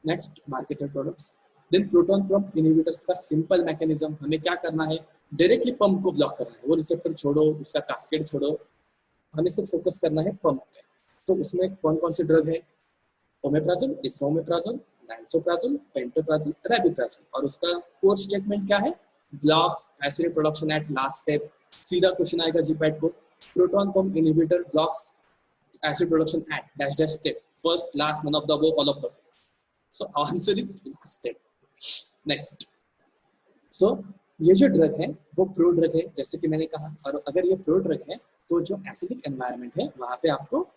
Next, marketed products. Then proton pump inhibitors का simple mechanism, हमें क्या करना है, directly pump को block करना है, वो receptor छोड़ो, उसका कास्केड छोड़ो, हमें सिर्फ फोकस करना है पंप पे। तो उसमें कौन कौन से ड्रग है, omeprazole, esomeprazole, lansoprazole, pantoprazole, rabeprazole. और उसका कोर स्टेटमेंट क्या है, blocks acid production at last step. सीधा क्वेश्चन आएगा जीपैट को, proton pump inhibitor blocks acid production at dash dash step, first, last, none of the above, all of the. So answer is last step. Next, so ये जो drug है वो pro drug है जैसे कि मैंने कहा, और अगर ये प्रो ड्रग है तो जो एसिडिक एनवायरनमेंट है वहाँ पे आपको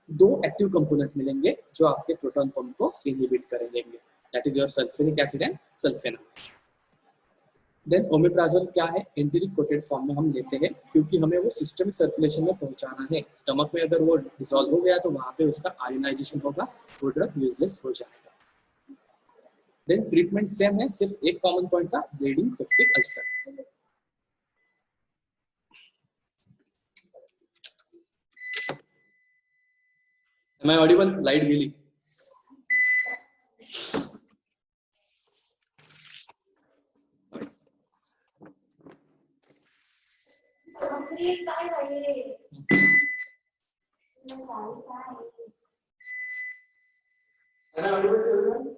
2 एक्टिव कंपोनेंट मिलेंगे जो आपके प्रोटॉन पंप को इनहिबिट करेंगे, that is your sulfonic acid and sulfenol. Then omeprazole क्या है, एंटीरिक कोटेड फॉर्म में हम लेते हैं क्योंकि हमें वो सिस्टमिक सर्कुलेशन में पहुंचाना है। स्टमक में अगर वो डिसॉल्व हो गया तो वहां पे उसका आयोनाइजेशन होगा, वो ड्रग यूजलेस हो जाएगा। देन ट्रीटमेंट सेम है, सिर्फ एक कॉमन पॉइंट था, bleeding peptic ulcer. Am I audible? Light गेली। Am I audible?